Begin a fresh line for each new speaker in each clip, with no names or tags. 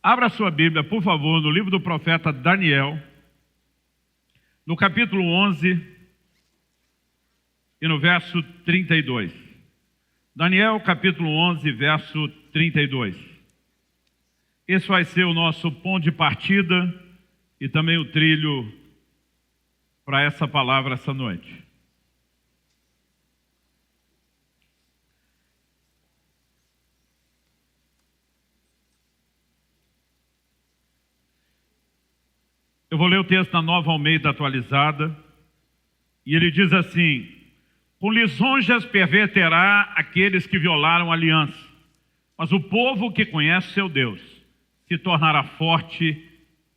Abra sua Bíblia, por favor, no livro do profeta Daniel, no capítulo 11 e no verso 32. Daniel, capítulo 11, verso 32. Esse vai ser o nosso ponto de partida e também o trilho para essa palavra essa noite. Eu vou ler o texto na Nova Almeida atualizada, e ele diz assim: com lisonjas perverterá aqueles que violaram a aliança, mas o povo que conhece seu Deus se tornará forte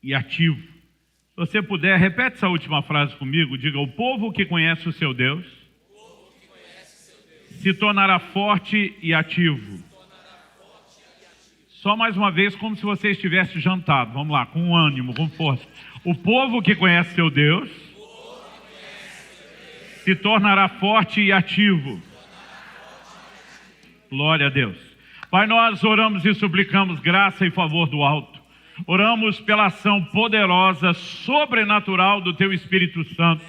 e ativo. Se você puder, repete essa última frase comigo, diga: o povo que conhece o seu Deus se tornará forte e ativo. Só mais uma vez, como se você estivesse jantado. Vamos lá, com ânimo, com força. O povo que conhece seu Deus se tornará forte e ativo. Glória a Deus. Pai, nós oramos e suplicamos graça e favor do alto. Oramos pela ação poderosa, sobrenatural do Teu Espírito Santo,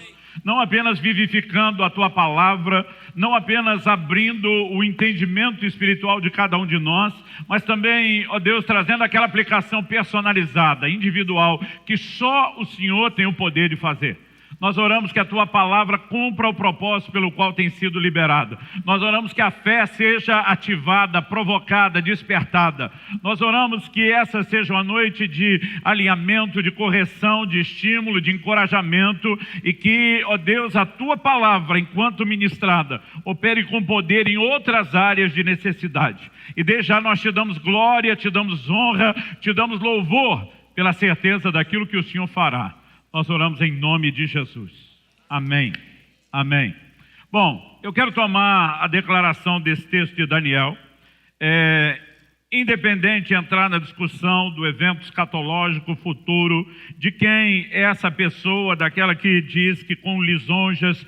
não apenas vivificando a Tua palavra, não apenas abrindo o entendimento espiritual de cada um de nós, mas também, ó Deus, trazendo aquela aplicação personalizada, individual, que só o Senhor tem o poder de fazer. Nós oramos que a Tua palavra cumpra o propósito pelo qual tem sido liberada. Nós oramos que a fé seja ativada, provocada, despertada. Nós oramos que essa seja uma noite de alinhamento, de correção, de estímulo, de encorajamento, e que, ó Deus, a Tua palavra, enquanto ministrada, opere com poder em outras áreas de necessidade. E desde já nós Te damos glória, Te damos honra, Te damos louvor pela certeza daquilo que o Senhor fará. Nós oramos em nome de Jesus. Amém. Amém. Bom, eu quero tomar a declaração desse texto de Daniel. Independente de entrar na discussão do evento escatológico futuro, de quem é essa pessoa, daquela que diz que com lisonjas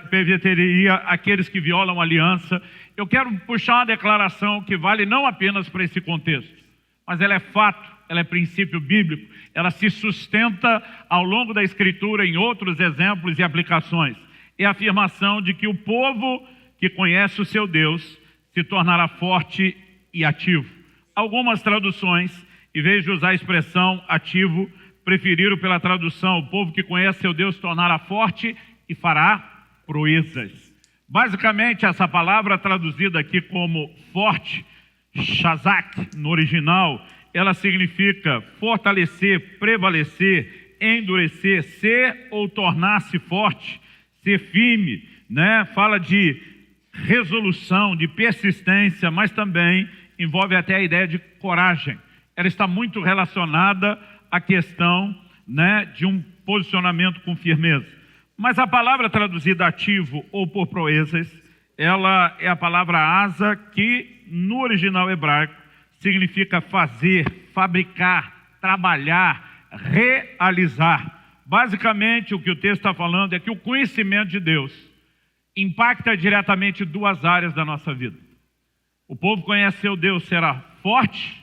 perverteria aqueles que violam a aliança, eu quero puxar uma declaração que vale não apenas para esse contexto, mas ela é fato. Ela é princípio bíblico, ela se sustenta ao longo da Escritura em outros exemplos e aplicações. É a afirmação de que o povo que conhece o seu Deus se tornará forte e ativo. Algumas traduções, em vez de usar a expressão ativo, preferiram pela tradução: o povo que conhece seu Deus se tornará forte e fará proezas. Basicamente, essa palavra traduzida aqui como forte, shazak, no original, ela significa fortalecer, prevalecer, endurecer, ser ou tornar-se forte, ser firme, né? Fala de resolução, de persistência, mas também envolve até a ideia de coragem. Ela está muito relacionada à questão, né, de um posicionamento com firmeza. Mas a palavra traduzida ativo ou por proezas, ela é a palavra asa, que no original hebraico significa fazer, fabricar, trabalhar, realizar. Basicamente, o que o texto está falando é que o conhecimento de Deus impacta diretamente duas áreas da nossa vida. O povo conhece seu Deus, será forte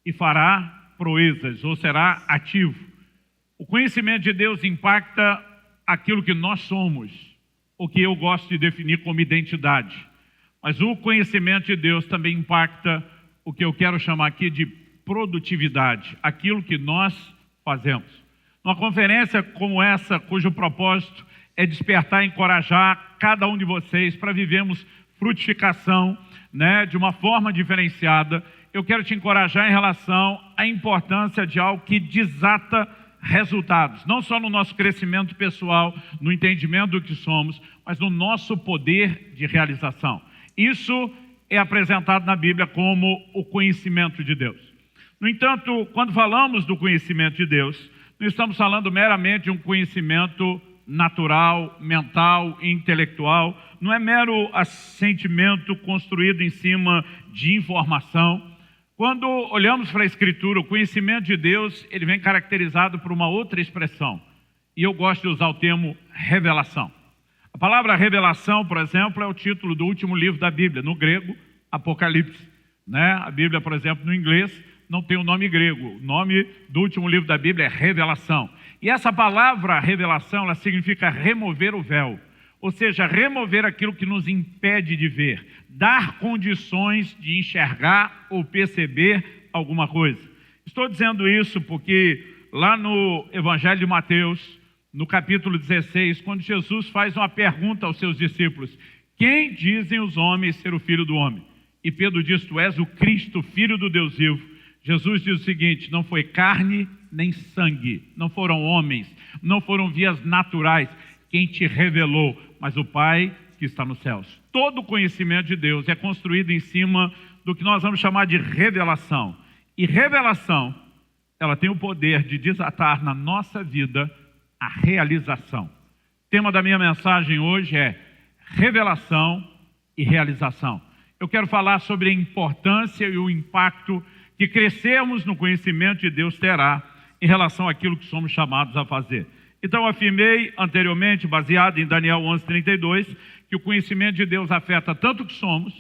e fará proezas, ou será ativo. O conhecimento de Deus impacta aquilo que nós somos, o que eu gosto de definir como identidade. Mas o conhecimento de Deus também impacta o que eu quero chamar aqui de produtividade, aquilo que nós fazemos. Numa conferência como essa, cujo propósito é despertar e encorajar cada um de vocês para vivermos frutificação, né, de uma forma diferenciada, eu quero te encorajar em relação à importância de algo que desata resultados, não só no nosso crescimento pessoal, no entendimento do que somos, mas no nosso poder de realização. Isso é apresentado na Bíblia como o conhecimento de Deus. No entanto, quando falamos do conhecimento de Deus, não estamos falando meramente de um conhecimento natural, mental, intelectual, não é mero assentimento construído em cima de informação. Quando olhamos para a Escritura, o conhecimento de Deus, ele vem caracterizado por uma outra expressão, e eu gosto de usar o termo revelação. A palavra revelação, por exemplo, é o título do último livro da Bíblia, no grego, Apocalipse, né? A Bíblia, por exemplo, no inglês, não tem o nome grego. O nome do último livro da Bíblia é Revelação. E essa palavra revelação, ela significa remover o véu. Ou seja, remover aquilo que nos impede de ver. Dar condições de enxergar ou perceber alguma coisa. Estou dizendo isso porque lá no Evangelho de Mateus, no capítulo 16, quando Jesus faz uma pergunta aos seus discípulos: quem dizem os homens ser o Filho do Homem? E Pedro diz: tu és o Cristo, Filho do Deus vivo. Jesus diz o seguinte: não foi carne nem sangue, não foram homens, não foram vias naturais quem te revelou, mas o Pai que está nos céus. Todo o conhecimento de Deus é construído em cima do que nós vamos chamar de revelação. E revelação, ela tem o poder de desatar na nossa vida a realização. O tema da minha mensagem hoje é revelação e realização. Eu quero falar sobre a importância e o impacto que crescermos no conhecimento de Deus terá em relação àquilo que somos chamados a fazer. Então, afirmei anteriormente, baseado em Daniel 11:32, que o conhecimento de Deus afeta tanto o que somos,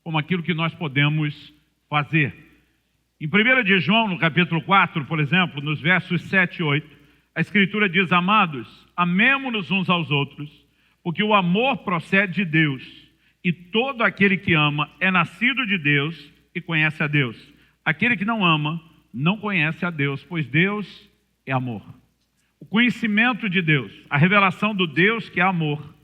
como aquilo que nós podemos fazer. Em 1 de João, no capítulo 4, por exemplo, nos versos 7 e 8, a Escritura diz: amados, amemo-nos uns aos outros, porque o amor procede de Deus, e todo aquele que ama é nascido de Deus e conhece a Deus. Aquele que não ama, não conhece a Deus, pois Deus é amor. O conhecimento de Deus, a revelação do Deus que é amor,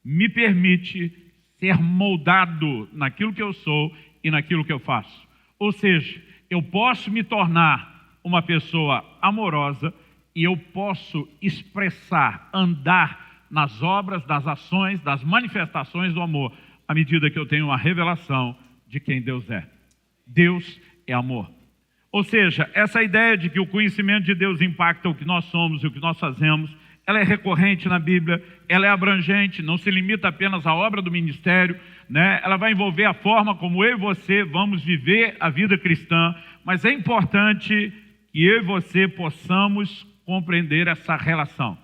me permite ser moldado naquilo que eu sou e naquilo que eu faço. Ou seja, eu posso me tornar uma pessoa amorosa e eu posso expressar, andar nas obras, das ações, das manifestações do amor, à medida que eu tenho uma revelação de quem Deus é. Deus é amor. Ou seja, essa ideia de que o conhecimento de Deus impacta o que nós somos e o que nós fazemos, ela é recorrente na Bíblia, ela é abrangente, não se limita apenas à obra do ministério, né? Ela vai envolver a forma como eu e você vamos viver a vida cristã, mas é importante que eu e você possamos compreender essa relação.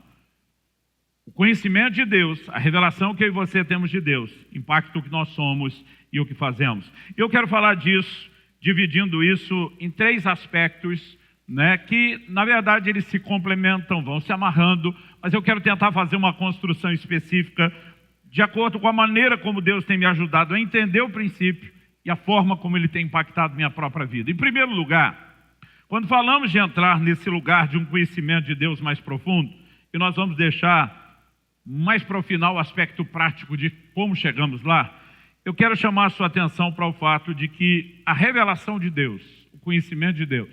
O conhecimento de Deus, a revelação que eu e você temos de Deus, impacta o que nós somos e o que fazemos. Eu quero falar disso, dividindo isso em 3 aspectos, né, que, na verdade, eles se complementam, vão se amarrando, mas eu quero tentar fazer uma construção específica de acordo com a maneira como Deus tem me ajudado a entender o princípio e a forma como ele tem impactado minha própria vida. Em primeiro lugar, quando falamos de entrar nesse lugar de um conhecimento de Deus mais profundo, e nós vamos deixar mais para o final o aspecto prático de como chegamos lá, eu quero chamar a sua atenção para o fato de que a revelação de Deus, o conhecimento de Deus,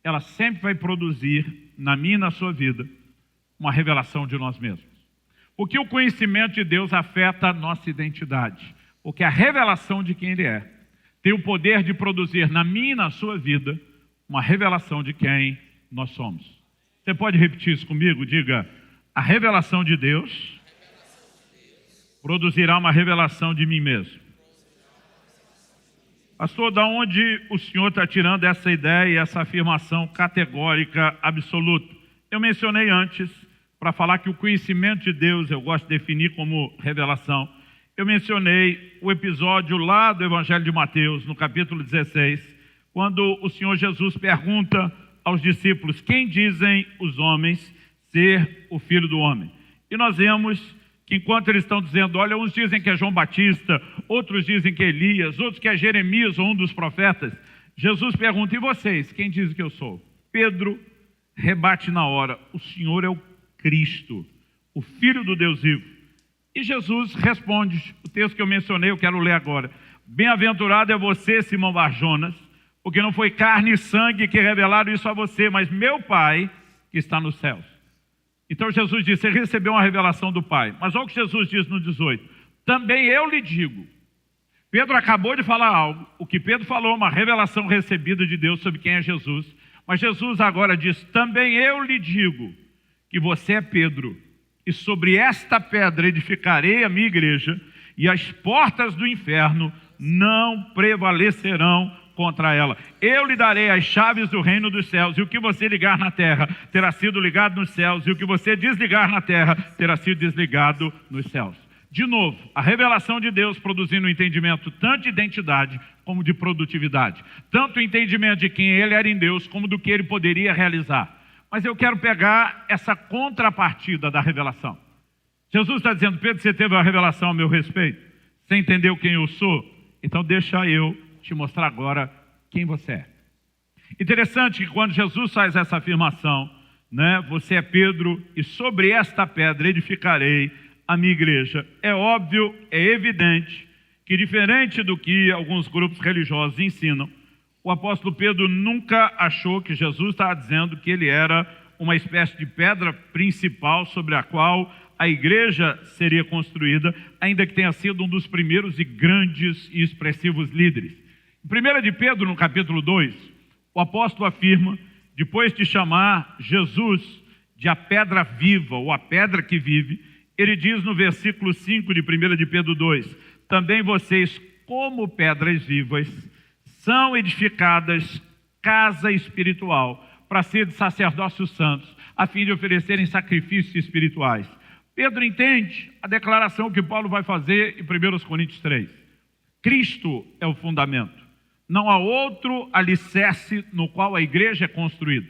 ela sempre vai produzir, na minha e na sua vida, uma revelação de nós mesmos. Porque o conhecimento de Deus afeta a nossa identidade. Porque a revelação de quem Ele é tem o poder de produzir, na minha e na sua vida, uma revelação de quem nós somos. Você pode repetir isso comigo? Diga: a revelação de Deus produzirá uma revelação de mim mesmo. Pastor, da onde o senhor está tirando essa ideia e essa afirmação categórica, absoluta? Eu mencionei antes, para falar que o conhecimento de Deus, eu gosto de definir como revelação, eu mencionei o episódio lá do Evangelho de Mateus, no capítulo 16, quando o Senhor Jesus pergunta aos discípulos: quem dizem os homens ser o Filho do Homem? E nós vemos que enquanto eles estão dizendo, olha, uns dizem que é João Batista, outros dizem que é Elias, outros que é Jeremias ou um dos profetas, Jesus pergunta: e vocês, quem dizem que eu sou? Pedro rebate na hora: o Senhor é o Cristo, o Filho do Deus vivo. E Jesus responde, o texto que eu mencionei, eu quero ler agora: bem-aventurado é você, Simão Barjonas, porque não foi carne e sangue que revelaram isso a você, mas meu Pai que está nos céus. Então Jesus disse: você recebeu uma revelação do Pai. Mas olha o que Jesus diz no 18: também eu lhe digo. Pedro acabou de falar algo, o que Pedro falou, uma revelação recebida de Deus sobre quem é Jesus. Mas Jesus agora diz: também eu lhe digo que você é Pedro, e sobre esta pedra edificarei a minha igreja, e as portas do inferno não prevalecerão contra ela. Eu lhe darei as chaves do reino dos céus, e o que você ligar na terra terá sido ligado nos céus, e o que você desligar na terra terá sido desligado nos céus. De novo, a revelação de Deus produzindo um entendimento tanto de identidade como de produtividade. Tanto o entendimento de quem ele era em Deus, como do que ele poderia realizar. Mas eu quero pegar essa contrapartida da revelação. Jesus está dizendo: Pedro, você teve uma revelação a meu respeito? Você entendeu quem eu sou? Então deixa eu te mostrar agora quem você é. Interessante que quando Jesus faz essa afirmação, né, você é Pedro e sobre esta pedra edificarei a minha igreja. É óbvio, é evidente que, diferente do que alguns grupos religiosos ensinam, o apóstolo Pedro nunca achou que Jesus estava dizendo que ele era uma espécie de pedra principal sobre a qual a igreja seria construída, ainda que tenha sido um dos primeiros e grandes e expressivos líderes. Em 1 de Pedro, no capítulo 2, o apóstolo afirma, depois de chamar Jesus de a pedra viva, ou a pedra que vive, ele diz no versículo 5 de 1 de Pedro 2, também vocês, como pedras vivas, são edificadas casa espiritual, para ser de sacerdócios santos, a fim de oferecerem sacrifícios espirituais. Pedro entende a declaração que Paulo vai fazer em 1 Coríntios 3. Cristo é o fundamento. Não há outro alicerce no qual a igreja é construída.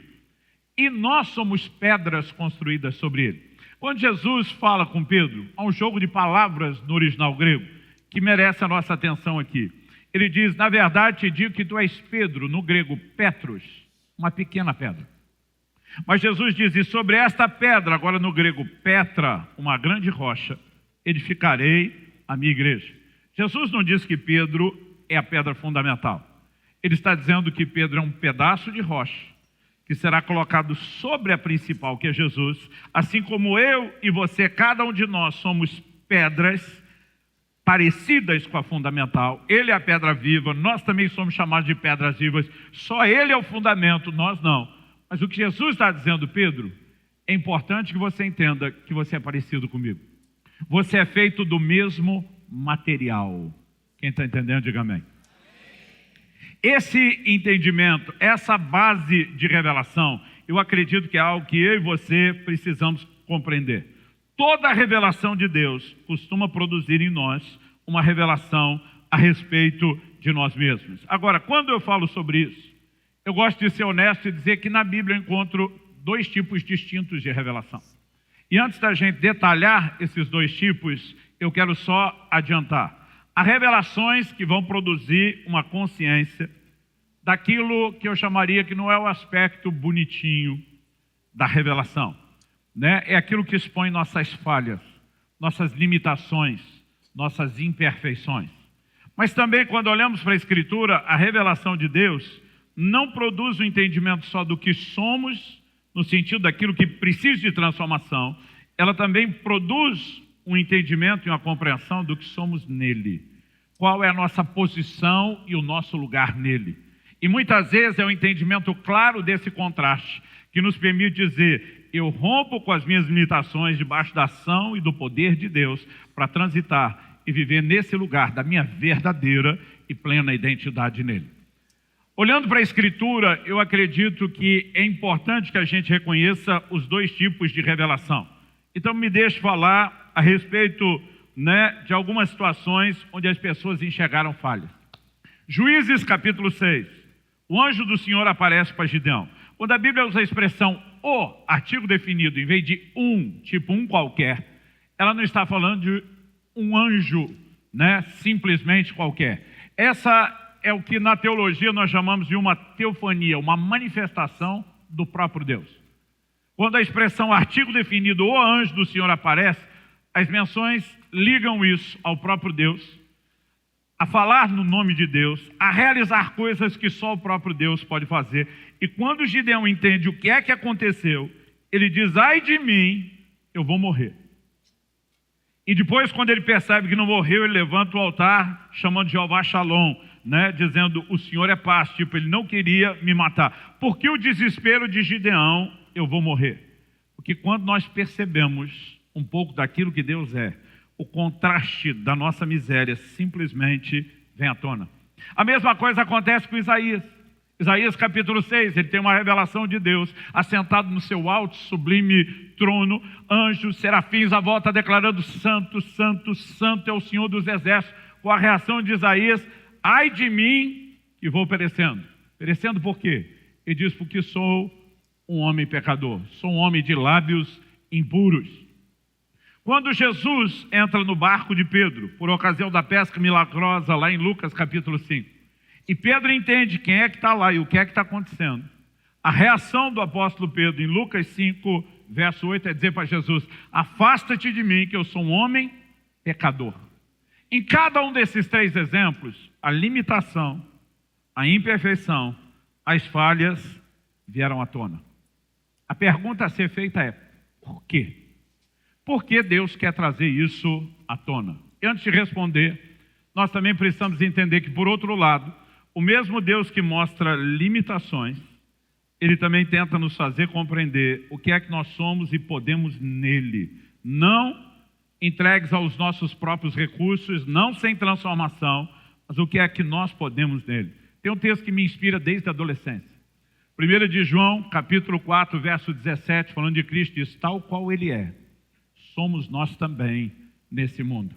E nós somos pedras construídas sobre ele. Quando Jesus fala com Pedro, há um jogo de palavras no original grego que merece a nossa atenção aqui. Ele diz: na verdade te digo que tu és Pedro, no grego Petros, uma pequena pedra. Mas Jesus diz: e sobre esta pedra, agora no grego Petra, uma grande rocha, edificarei a minha igreja. Jesus não diz que Pedro é a pedra fundamental. Ele está dizendo que Pedro é um pedaço de rocha que será colocado sobre a principal, que é Jesus, assim como eu e você, cada um de nós somos pedras parecidas com a fundamental. Ele é a pedra viva, nós também somos chamados de pedras vivas, só ele é o fundamento, nós não. Mas o que Jesus está dizendo, Pedro, é importante que você entenda que você é parecido comigo. Você é feito do mesmo material. Quem está entendendo, diga amém. Esse entendimento, essa base de revelação, eu acredito que é algo que eu e você precisamos compreender. Toda a revelação de Deus costuma produzir em nós uma revelação a respeito de nós mesmos. Agora, quando eu falo sobre isso, eu gosto de ser honesto e dizer que na Bíblia eu encontro dois tipos distintos de revelação. E antes da gente detalhar esses dois tipos, eu quero só adiantar. Há revelações que vão produzir uma consciência daquilo que eu chamaria que não é o aspecto bonitinho da revelação, né? É aquilo que expõe nossas falhas, nossas limitações, nossas imperfeições. Mas também, quando olhamos para a Escritura, a revelação de Deus não produz o entendimento só do que somos, no sentido daquilo que precisa de transformação, ela também produz um entendimento e uma compreensão do que somos nele. Qual é a nossa posição e o nosso lugar nele. E muitas vezes é o entendimento claro desse contraste que nos permite dizer: eu rompo com as minhas limitações debaixo da ação e do poder de Deus para transitar e viver nesse lugar da minha verdadeira e plena identidade nele. Olhando para a Escritura, eu acredito que é importante que a gente reconheça os dois tipos de revelação. Então me deixe falar a respeito, de algumas situações onde as pessoas enxergaram falhas. Juízes capítulo 6, o anjo do Senhor aparece para Gideão. Quando a Bíblia usa a expressão o, artigo definido, em vez de tipo um qualquer, ela não está falando de um anjo, simplesmente qualquer. Essa é o que na teologia nós chamamos de uma teofania, uma manifestação do próprio Deus. Quando a expressão artigo definido, o anjo do Senhor aparece, as menções ligam isso ao próprio Deus, a falar no nome de Deus, a realizar coisas que só o próprio Deus pode fazer. E quando Gideão entende o que é que aconteceu, ele diz: ai de mim, eu vou morrer. E depois, quando ele percebe que não morreu, ele levanta o altar, chamando Jeová Shalom, dizendo: o Senhor é paz. Tipo, ele não queria me matar. Por que o desespero de Gideão? Eu vou morrer. Porque quando nós percebemos um pouco daquilo que Deus é, o contraste da nossa miséria simplesmente vem à tona. A mesma coisa acontece com Isaías. Isaías capítulo 6, ele tem uma revelação de Deus, assentado no seu alto, sublime trono, anjos, serafins à volta declarando: santo, santo, santo é o Senhor dos exércitos. Com a reação de Isaías, ai de mim que vou perecendo. Perecendo por quê? Ele diz, porque sou um homem pecador, sou um homem de lábios impuros. Quando Jesus entra no barco de Pedro, por ocasião da pesca milagrosa, lá em Lucas capítulo 5, e Pedro entende quem é que está lá e o que é que está acontecendo, a reação do apóstolo Pedro em Lucas 5, verso 8, é dizer para Jesus, afasta-te de mim, que eu sou um homem pecador. Em cada um desses três exemplos, a limitação, a imperfeição, as falhas vieram à tona. A pergunta a ser feita é, por quê? Por que Deus quer trazer isso à tona? E antes de responder, nós também precisamos entender que, por outro lado, o mesmo Deus que mostra limitações, Ele também tenta nos fazer compreender o que é que nós somos e podemos nele. Não entregues aos nossos próprios recursos, não sem transformação, mas o que é que nós podemos nele. Tem um texto que me inspira desde a adolescência. 1 de João, capítulo 4, verso 17, falando de Cristo, diz, tal qual Ele é, somos nós também nesse mundo.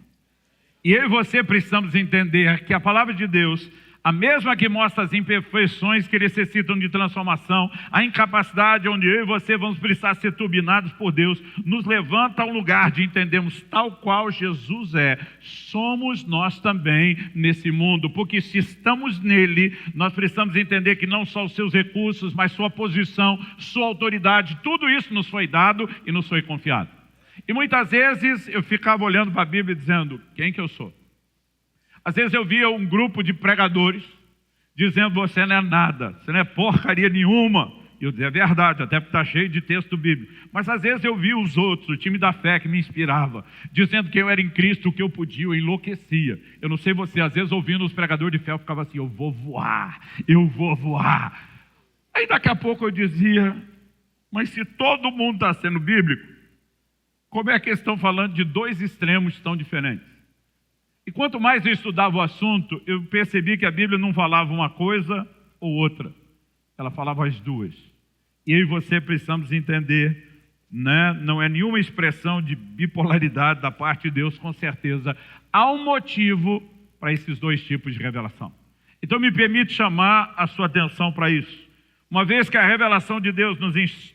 E eu e você precisamos entender que a palavra de Deus, a mesma que mostra as imperfeições que necessitam de transformação, a incapacidade onde eu e você vamos precisar ser turbinados por Deus, nos levanta a um lugar de entendermos tal qual Jesus é, somos nós também nesse mundo, porque se estamos nele, nós precisamos entender que não só os seus recursos, mas sua posição, sua autoridade, tudo isso nos foi dado e nos foi confiado. E muitas vezes eu ficava olhando para a Bíblia dizendo, quem que eu sou? Às vezes eu via um grupo de pregadores dizendo, você não é nada, você não é porcaria nenhuma. E eu dizia, é verdade, até porque está cheio de texto bíblico. Mas às vezes eu via os outros, o time da fé que me inspirava, dizendo que eu era em Cristo, o que eu podia, eu enlouquecia. Eu não sei você, às vezes ouvindo os pregadores de fé, eu ficava assim, eu vou voar, eu vou voar. Aí daqui a pouco eu dizia, mas se todo mundo está sendo bíblico, como é que eles estão falando de dois extremos tão diferentes? E quanto mais eu estudava o assunto, eu percebi que a Bíblia não falava uma coisa ou outra. Ela falava as duas. E eu e você precisamos entender, né? Não é nenhuma expressão de bipolaridade da parte de Deus, com certeza. Há um motivo para esses dois tipos de revelação. Então me permite chamar a sua atenção para isso. Uma vez que a revelação de Deus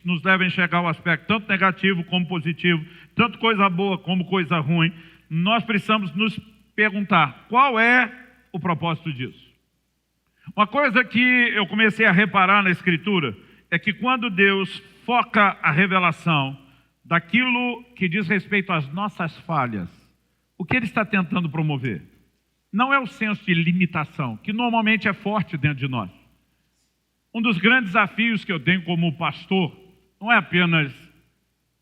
nos leva a enxergar o aspecto tanto negativo como positivo, tanto coisa boa como coisa ruim, nós precisamos nos perguntar, qual é o propósito disso? Uma coisa que eu comecei a reparar na Escritura é que quando Deus foca a revelação daquilo que diz respeito às nossas falhas, o que Ele está tentando promover? Não é o senso de limitação, que normalmente é forte dentro de nós. Um dos grandes desafios que eu tenho como pastor não é apenas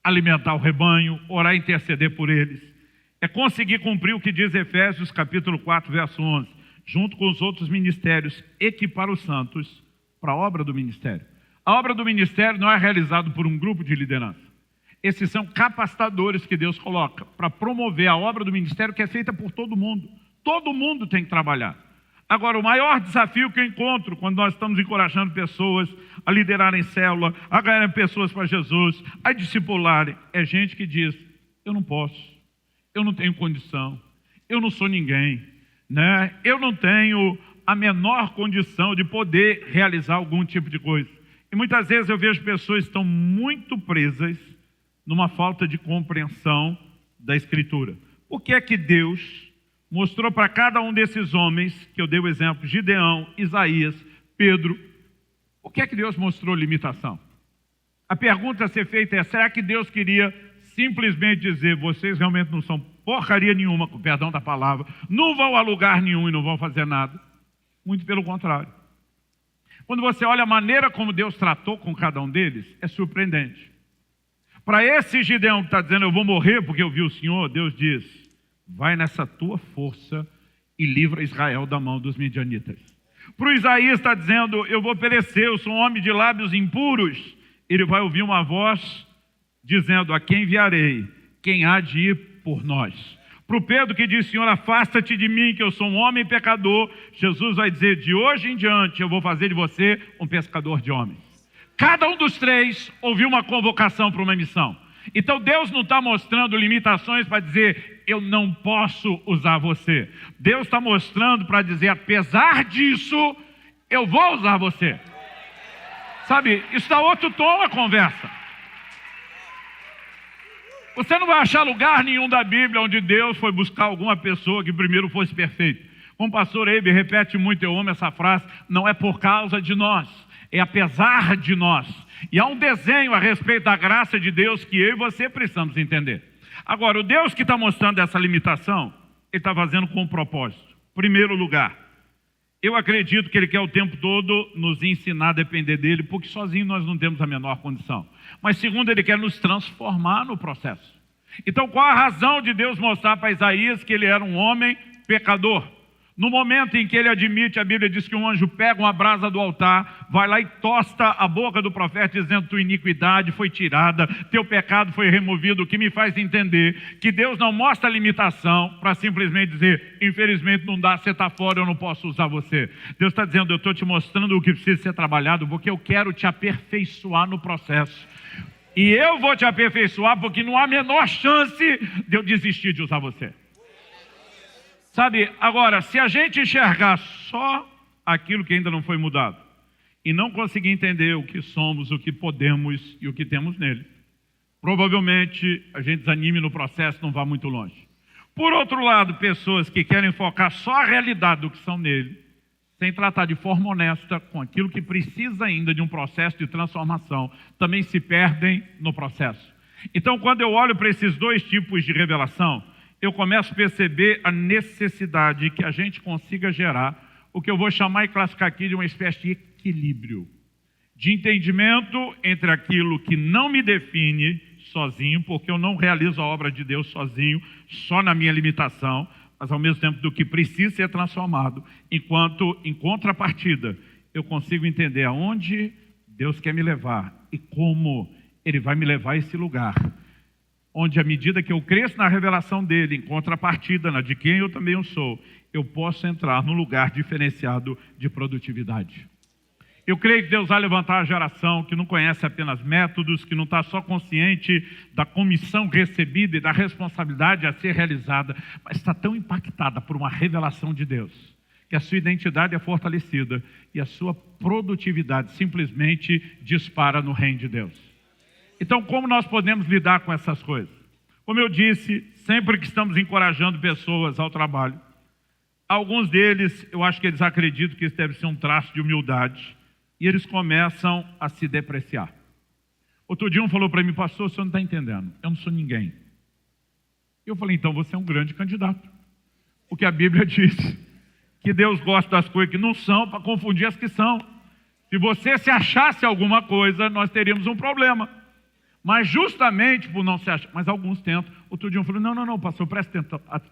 alimentar o rebanho, orar e interceder por eles, é conseguir cumprir o que diz Efésios capítulo 4, verso 11, junto com os outros ministérios, equipar os santos para a obra do ministério. A obra do ministério não é realizada por um grupo de liderança. Esses são capacitadores que Deus coloca para promover a obra do ministério que é feita por todo mundo. Todo mundo tem que trabalhar. Agora, o maior desafio que eu encontro quando nós estamos encorajando pessoas a liderarem célula, a ganharem pessoas para Jesus, a discipularem, é gente que diz, eu não posso. Eu não tenho condição, eu não sou ninguém, né? Eu não tenho a menor condição de poder realizar algum tipo de coisa. E muitas vezes eu vejo pessoas que estão muito presas numa falta de compreensão da Escritura. Por que é que Deus mostrou para cada um desses homens, que eu dei o exemplo, Gideão, Isaías, Pedro, o que é que Deus mostrou limitação? A pergunta a ser feita é, será que Deus queria simplesmente dizer, vocês realmente não são porcaria nenhuma, com perdão da palavra, não vão a lugar nenhum e não vão fazer nada? Muito pelo contrário. Quando você olha a maneira como Deus tratou com cada um deles, é surpreendente. Para esse Gideão que está dizendo, eu vou morrer porque eu vi o Senhor, Deus diz, vai nessa tua força e livra Israel da mão dos midianitas. Para o Isaías está dizendo, eu vou perecer, eu sou um homem de lábios impuros. Ele vai ouvir uma voz dizendo, a quem enviarei? Quem há de ir por nós? Para o Pedro que diz, Senhor, afasta-te de mim, que eu sou um homem pecador, Jesus vai dizer, de hoje em diante eu vou fazer de você um pescador de homens. Cada um dos três ouviu uma convocação para uma missão. Então Deus não está mostrando limitações para dizer, eu não posso usar você. Deus está mostrando para dizer, apesar disso, eu vou usar você. Sabe, isso dá outro tom a conversa. Você não vai achar lugar nenhum da Bíblia onde Deus foi buscar alguma pessoa que primeiro fosse perfeita. Como o pastor Eibe repete muito, eu amo essa frase, não é por causa de nós, é apesar de nós. E há um desenho a respeito da graça de Deus que eu e você precisamos entender. Agora, o Deus que está mostrando essa limitação, Ele está fazendo com um propósito. Primeiro lugar, eu acredito que Ele quer o tempo todo nos ensinar a depender dEle, porque sozinho nós não temos a menor condição. Mas segundo, Ele quer nos transformar no processo. Então, qual a razão de Deus mostrar para Isaías que ele era um homem pecador? No momento em que ele admite, a Bíblia diz que um anjo pega uma brasa do altar, vai lá e tosta a boca do profeta, dizendo, tua iniquidade foi tirada, teu pecado foi removido, o que me faz entender que Deus não mostra limitação para simplesmente dizer, infelizmente não dá, você está fora, eu não posso usar você. Deus está dizendo, eu estou te mostrando o que precisa ser trabalhado, porque eu quero te aperfeiçoar no processo. E eu vou te aperfeiçoar, porque não há a menor chance de eu desistir de usar você. Sabe, agora, se a gente enxergar só aquilo que ainda não foi mudado e não conseguir entender o que somos, o que podemos e o que temos nele, provavelmente a gente desanime no processo e não vá muito longe. Por outro lado, pessoas que querem focar só a realidade do que são nele, sem tratar de forma honesta com aquilo que precisa ainda de um processo de transformação, também se perdem no processo. Então, quando eu olho para esses dois tipos de revelação, eu começo a perceber a necessidade que a gente consiga gerar o que eu vou chamar e classificar aqui de uma espécie de equilíbrio, de entendimento entre aquilo que não me define sozinho, porque eu não realizo a obra de Deus sozinho, só na minha limitação, mas ao mesmo tempo do que precisa ser transformado, enquanto em contrapartida eu consigo entender aonde Deus quer me levar e como Ele vai me levar a esse lugar, onde à medida que eu cresço na revelação dele, em contrapartida na de quem eu também sou, eu posso entrar num lugar diferenciado de produtividade. Eu creio que Deus vai levantar a geração que não conhece apenas métodos, que não está só consciente da comissão recebida e da responsabilidade a ser realizada, mas está tão impactada por uma revelação de Deus, que a sua identidade é fortalecida e a sua produtividade simplesmente dispara no reino de Deus. Então, como nós podemos lidar com essas coisas? Como eu disse, sempre que estamos encorajando pessoas ao trabalho, alguns deles, eu acho que eles acreditam que isso deve ser um traço de humildade, e eles começam a se depreciar. Outro dia um falou para mim, pastor, o senhor não está entendendo, eu não sou ninguém. Eu falei, então você é um grande candidato, porque a Bíblia diz que Deus gosta das coisas que não são para confundir as que são. Se você se achasse alguma coisa, nós teríamos um problema. Mas justamente por não se achar, mas alguns tentam. Outro dia um falou, não, pastor, preste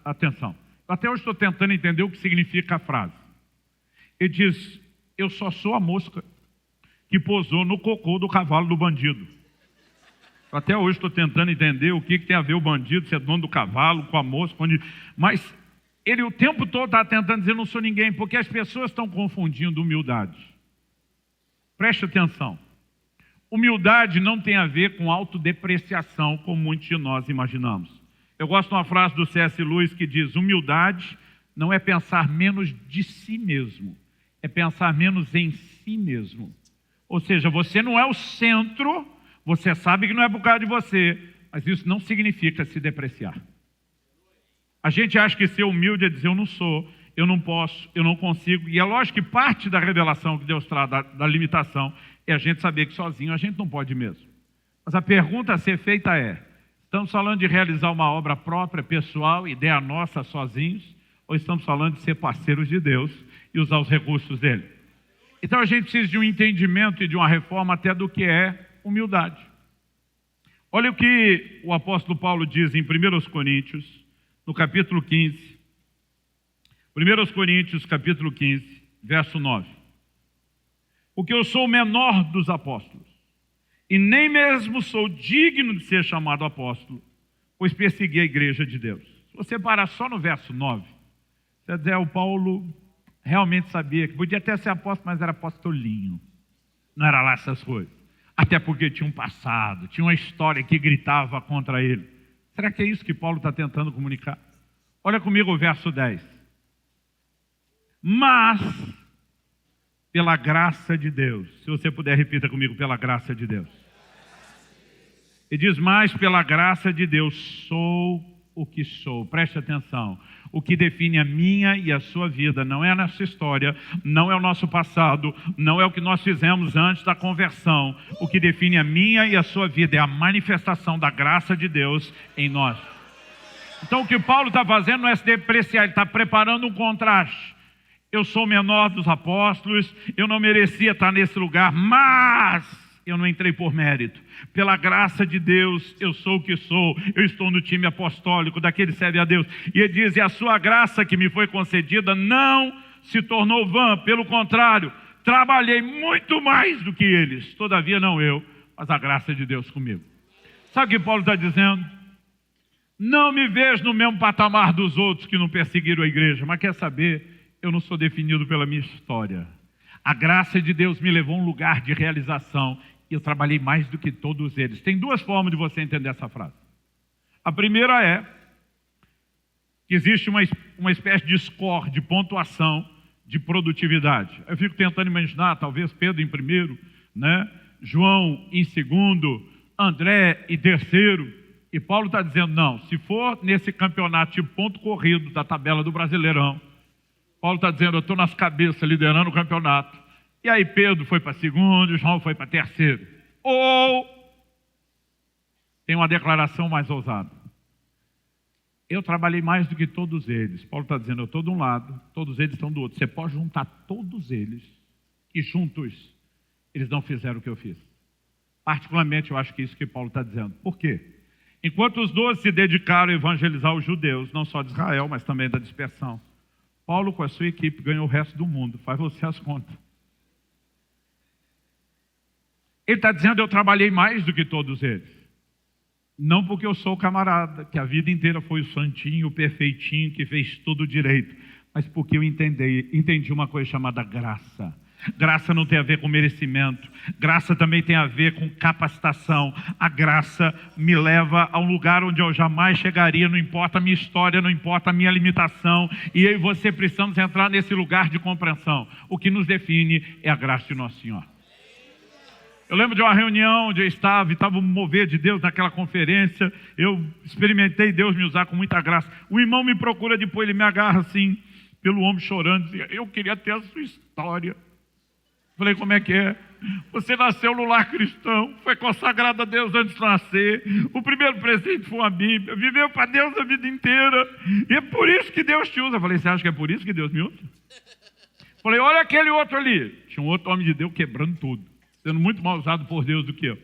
atenção. Até hoje estou tentando entender o que significa a frase. Ele diz, eu só sou a mosca que pousou no cocô do cavalo do bandido. Até hoje estou tentando entender o que tem a ver o bandido, ser dono do cavalo, com a mosca, mas ele o tempo todo está tentando dizer, não sou ninguém, porque as pessoas estão confundindo humildade. Preste atenção. Humildade não tem a ver com autodepreciação, como muitos de nós imaginamos. Eu gosto de uma frase do C.S. Lewis que diz, humildade não é pensar menos de si mesmo, é pensar menos em si mesmo. Ou seja, você não é o centro, você sabe que não é por causa de você, mas isso não significa se depreciar. A gente acha que ser humilde é dizer, eu não sou, eu não posso, eu não consigo, e é lógico que parte da revelação que Deus traz da limitação é a gente saber que sozinho a gente não pode mesmo. Mas a pergunta a ser feita é, estamos falando de realizar uma obra própria, pessoal, ideia nossa sozinhos, ou estamos falando de ser parceiros de Deus e usar os recursos dele? Então a gente precisa de um entendimento e de uma reforma até do que é humildade. Olha o que o apóstolo Paulo diz em 1 Coríntios, no capítulo 15. 1 Coríntios, capítulo 15, verso 9. Porque eu sou o menor dos apóstolos, e nem mesmo sou digno de ser chamado apóstolo, pois persegui a igreja de Deus. Se você parar só no verso 9, você vai dizer, o Paulo realmente sabia que podia até ser apóstolo, mas era apostolinho. Não era lá essas coisas. Até porque tinha um passado, tinha uma história que gritava contra ele. Será que é isso que Paulo está tentando comunicar? Olha comigo o verso 10. Mas, pela graça de Deus, se você puder, repita comigo, pela graça de Deus. E diz mais, pela graça de Deus, sou o que sou. Preste atenção. O que define a minha e a sua vida não é a nossa história, não é o nosso passado, não é o que nós fizemos antes da conversão. O que define a minha e a sua vida é a manifestação da graça de Deus em nós. Então o que Paulo está fazendo não é se depreciar, ele está preparando um contraste. Eu sou o menor dos apóstolos, eu não merecia estar nesse lugar, mas eu não entrei por mérito. Pela graça de Deus, eu sou o que sou. Eu estou no time apostólico, daquele que serve a Deus. E ele diz, e a sua graça que me foi concedida não se tornou vã. Pelo contrário, trabalhei muito mais do que eles. Todavia não eu, mas a graça de Deus comigo. Sabe o que Paulo está dizendo? Não me vejo no mesmo patamar dos outros que não perseguiram a igreja. Mas quer saber? Eu não sou definido pela minha história. A graça de Deus me levou a um lugar de realização. E eu trabalhei mais do que todos eles. Tem duas formas de você entender essa frase. A primeira é que existe uma espécie de score, de pontuação, de produtividade. Eu fico tentando imaginar, talvez Pedro em primeiro, né? João em segundo, André em terceiro. E Paulo está dizendo, não, se for nesse campeonato de ponto corrido da tabela do Brasileirão, Paulo está dizendo, eu estou nas cabeças liderando o campeonato. E aí Pedro foi para segundo, João foi para terceiro. Ou tem uma declaração mais ousada. Eu trabalhei mais do que todos eles. Paulo está dizendo, eu estou de um lado, todos eles estão do outro. Você pode juntar todos eles e juntos eles não fizeram o que eu fiz. Particularmente eu acho que é isso que Paulo está dizendo. Por quê? Enquanto os 12 se dedicaram a evangelizar os judeus, não só de Israel, mas também da dispersão, Paulo com a sua equipe ganhou o resto do mundo. Faz você as contas. Ele está dizendo, eu trabalhei mais do que todos eles. Não porque eu sou o camarada, que a vida inteira foi o santinho, o perfeitinho, que fez tudo direito, mas porque eu entendi uma coisa chamada graça. Graça não tem a ver com merecimento, graça também tem a ver com capacitação. A graça me leva a um lugar onde eu jamais chegaria, não importa a minha história, não importa a minha limitação, e eu e você precisamos entrar nesse lugar de compreensão. O que nos define é a graça de Nosso Senhor. Eu lembro de uma reunião onde eu estava um mover de Deus naquela conferência. Eu experimentei Deus me usar com muita graça. O irmão me procura depois, ele me agarra assim, pelo ombro chorando, dizia, eu queria ter a sua história. Falei, como é que é? Você nasceu no lar cristão, foi consagrado a Deus antes de nascer, o primeiro presente foi uma Bíblia, viveu para Deus a vida inteira, e é por isso que Deus te usa. Falei, você acha que é por isso que Deus me usa? Falei, olha aquele outro ali. Tinha um outro homem de Deus quebrando tudo, sendo muito mal usado por Deus do que eu.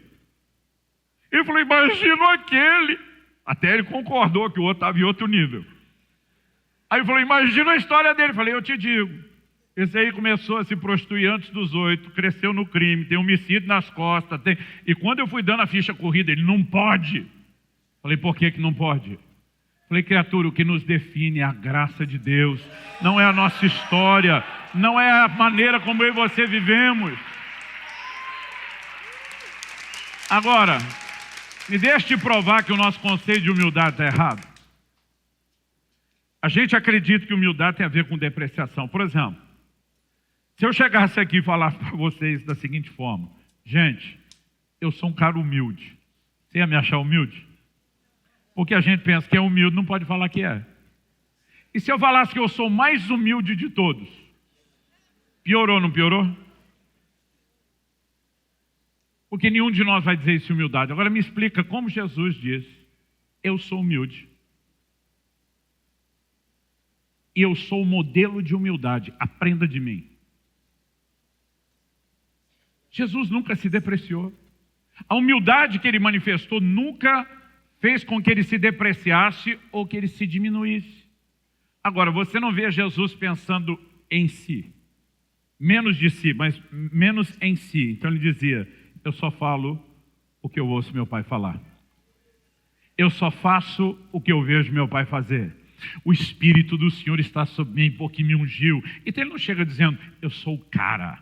Eu falei, imagina aquele. Até ele concordou que o outro estava em outro nível. Aí eu falei, imagina a história dele. Eu falei, eu te digo, esse aí começou a se prostituir antes dos 8, cresceu no crime, tem homicídio nas costas. E quando eu fui dando a ficha corrida, ele não pode. Falei, por que não pode? Falei, criatura, o que nos define é a graça de Deus. Não é a nossa história, não é a maneira como eu e você vivemos. Agora, me deixe te provar que o nosso conceito de humildade está errado. A gente acredita que humildade tem a ver com depreciação. Por exemplo, se eu chegasse aqui e falasse para vocês da seguinte forma, gente, eu sou um cara humilde. Você ia me achar humilde? Porque a gente pensa que é humilde, não pode falar que é. E se eu falasse que eu sou o mais humilde de todos? Piorou ou não piorou? Porque nenhum de nós vai dizer isso em humildade. Agora me explica como Jesus diz, eu sou humilde. E eu sou o modelo de humildade, aprenda de mim. Jesus nunca se depreciou. A humildade que ele manifestou nunca fez com que ele se depreciasse ou que ele se diminuísse. Agora, você não vê Jesus pensando em si. Menos de si, mas menos em si. Então ele dizia, eu só falo o que eu ouço meu pai falar. Eu só faço o que eu vejo meu pai fazer. O Espírito do Senhor está sobre mim porque me ungiu. Então ele não chega dizendo, eu sou o cara.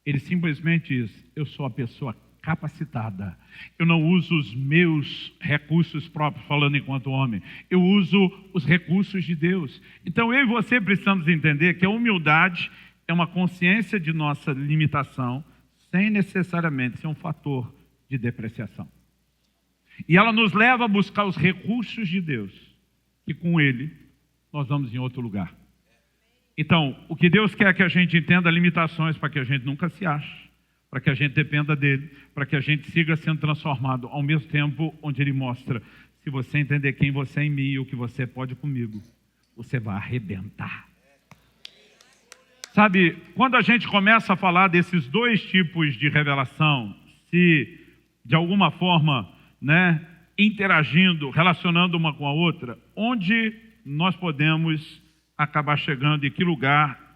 Ele simplesmente diz, eu sou a pessoa capacitada. Eu não uso os meus recursos próprios, falando enquanto homem. Eu uso os recursos de Deus. Então eu e você precisamos entender que a humildade é uma consciência de nossa limitação, sem necessariamente ser um fator de depreciação. E ela nos leva a buscar os recursos de Deus, e com Ele nós vamos em outro lugar. Então, o que Deus quer que a gente entenda limitações para que a gente nunca se ache, para que a gente dependa dEle, para que a gente siga sendo transformado, ao mesmo tempo onde Ele mostra, se você entender quem você é em mim e o que você pode comigo, você vai arrebentar. Sabe, quando a gente começa a falar desses dois tipos de revelação, se de alguma forma, interagindo, relacionando uma com a outra, onde nós podemos acabar chegando, em que lugar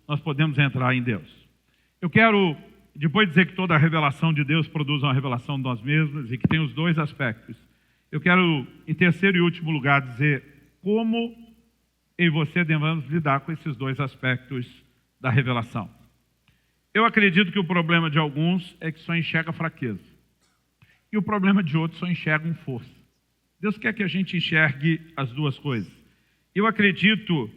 nós podemos entrar em Deus. Eu quero, depois de dizer que toda a revelação de Deus produz uma revelação de nós mesmos e que tem os dois aspectos, eu quero, em terceiro e último lugar, dizer como eu e você devemos lidar com esses dois aspectos da revelação. Eu acredito que o problema de alguns é que só enxerga fraqueza. E o problema de outros só enxergam força. Deus quer que a gente enxergue as duas coisas. Eu acredito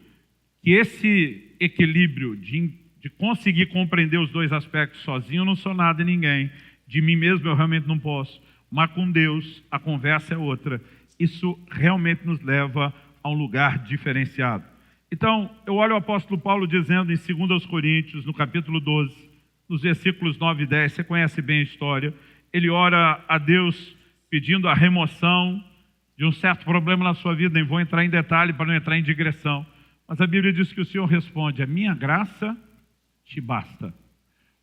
que esse equilíbrio de conseguir compreender os dois aspectos sozinho, eu não sou nada e ninguém. De mim mesmo eu realmente não posso. Mas com Deus a conversa é outra. Isso realmente nos leva a um lugar diferenciado. Então, eu olho o apóstolo Paulo dizendo em 2 Coríntios, no capítulo 12, nos versículos 9 e 10, você conhece bem a história, ele ora a Deus pedindo a remoção de um certo problema na sua vida, nem vou entrar em detalhe para não entrar em digressão, mas a Bíblia diz que o Senhor responde, a minha graça te basta,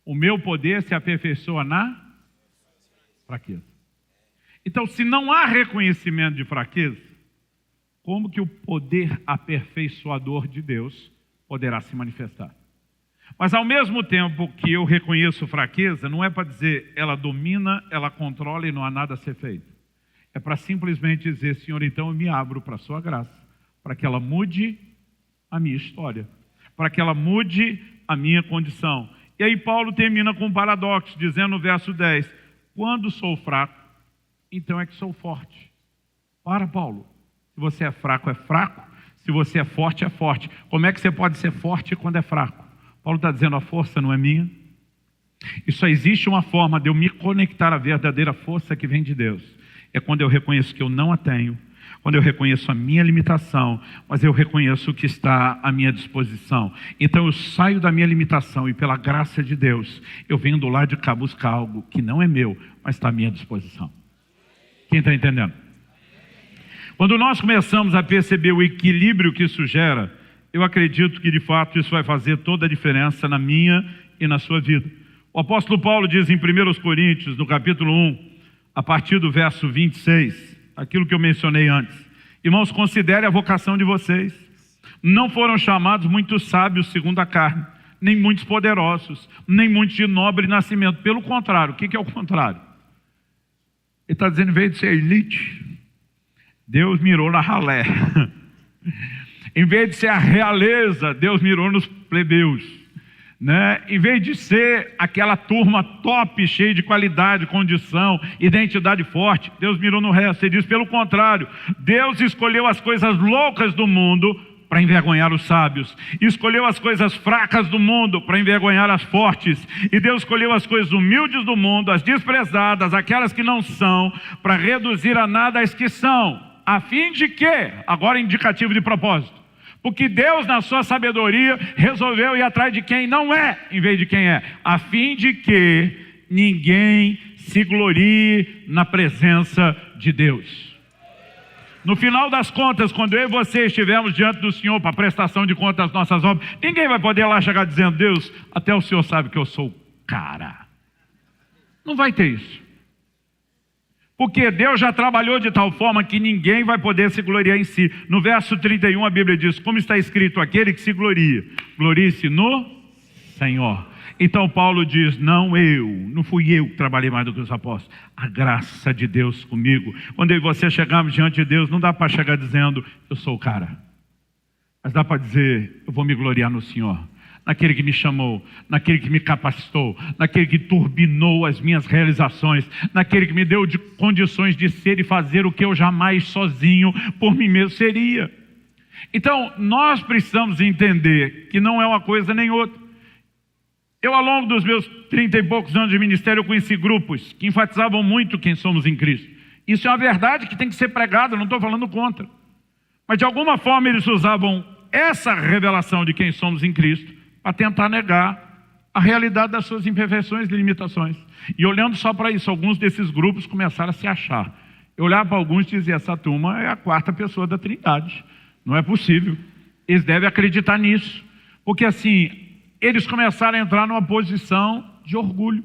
o meu poder se aperfeiçoa na fraqueza. Então, se não há reconhecimento de fraqueza, como que o poder aperfeiçoador de Deus poderá se manifestar? Mas ao mesmo tempo que eu reconheço fraqueza, não é para dizer ela domina, ela controla e não há nada a ser feito. É para simplesmente dizer, Senhor, então eu me abro para a sua graça, para que ela mude a minha história, para que ela mude a minha condição. E aí Paulo termina com um paradoxo, dizendo no verso 10, quando sou fraco, então é que sou forte. Para, Paulo. Se você é fraco, é fraco. Se você é forte, é forte. Como é que você pode ser forte quando é fraco? Paulo está dizendo, a força não é minha. E só existe uma forma de eu me conectar à verdadeira força que vem de Deus. É quando eu reconheço que eu não a tenho, quando eu reconheço a minha limitação, mas eu reconheço o que está à minha disposição. Então eu saio da minha limitação e pela graça de Deus, eu venho do lado de cá buscar algo que não é meu, mas está à minha disposição. Quem está entendendo? Quando nós começamos a perceber o equilíbrio que isso gera, eu acredito que de fato isso vai fazer toda a diferença na minha e na sua vida. O apóstolo Paulo diz em 1 Coríntios, no capítulo 1, a partir do verso 26, aquilo que eu mencionei antes. Irmãos, considere a vocação de vocês. Não foram chamados muitos sábios segundo a carne, nem muitos poderosos, nem muitos de nobre nascimento. Pelo contrário, o que é o contrário? Ele está dizendo, em vez de ser elite, Deus mirou na ralé. Em vez de ser a realeza, Deus mirou nos plebeus. Em vez de ser aquela turma top, cheia de qualidade, condição, identidade forte, Deus mirou no resto. Ele diz, pelo contrário, Deus escolheu as coisas loucas do mundo para envergonhar os sábios. Escolheu as coisas fracas do mundo para envergonhar as fortes. E Deus escolheu as coisas humildes do mundo, as desprezadas, aquelas que não são, para reduzir a nada as que são. A fim de quê? Agora indicativo de propósito. Porque Deus, na sua sabedoria, resolveu ir atrás de quem não é, em vez de quem é. A fim de que ninguém se glorie na presença de Deus. No final das contas, quando eu e você estivermos diante do Senhor para prestação de contas das nossas obras, ninguém vai poder lá chegar dizendo, Deus, até o Senhor sabe que eu sou cara. Não vai ter isso. Porque Deus já trabalhou de tal forma que ninguém vai poder se gloriar em si. No verso 31 a Bíblia diz, como está escrito, aquele que se gloria, glorie-se no Senhor. Então Paulo diz, não fui eu que trabalhei mais do que os apóstolos. A graça de Deus comigo. Quando eu e você chegarmos diante de Deus, não dá para chegar dizendo, eu sou o cara. Mas dá para dizer, eu vou me gloriar no Senhor. naquele que me chamou, naquele que me capacitou, naquele que turbinou as minhas realizações, naquele que me deu de condições de ser e fazer o que eu jamais sozinho por mim mesmo seria. Então, nós precisamos entender que não é uma coisa nem outra. Eu, ao longo dos meus 30 e poucos anos de ministério, eu conheci grupos que enfatizavam muito quem somos em Cristo. Isso é uma verdade que tem que ser pregada, não estou falando contra. Mas, de alguma forma, eles usavam essa revelação de quem somos em Cristo para tentar negar a realidade das suas imperfeições e limitações. E olhando só para isso, alguns desses grupos começaram a se achar. Eu olhava para alguns e dizia, essa turma é a quarta pessoa da Trindade. Não é possível. Eles devem acreditar nisso. Porque assim, eles começaram a entrar numa posição de orgulho.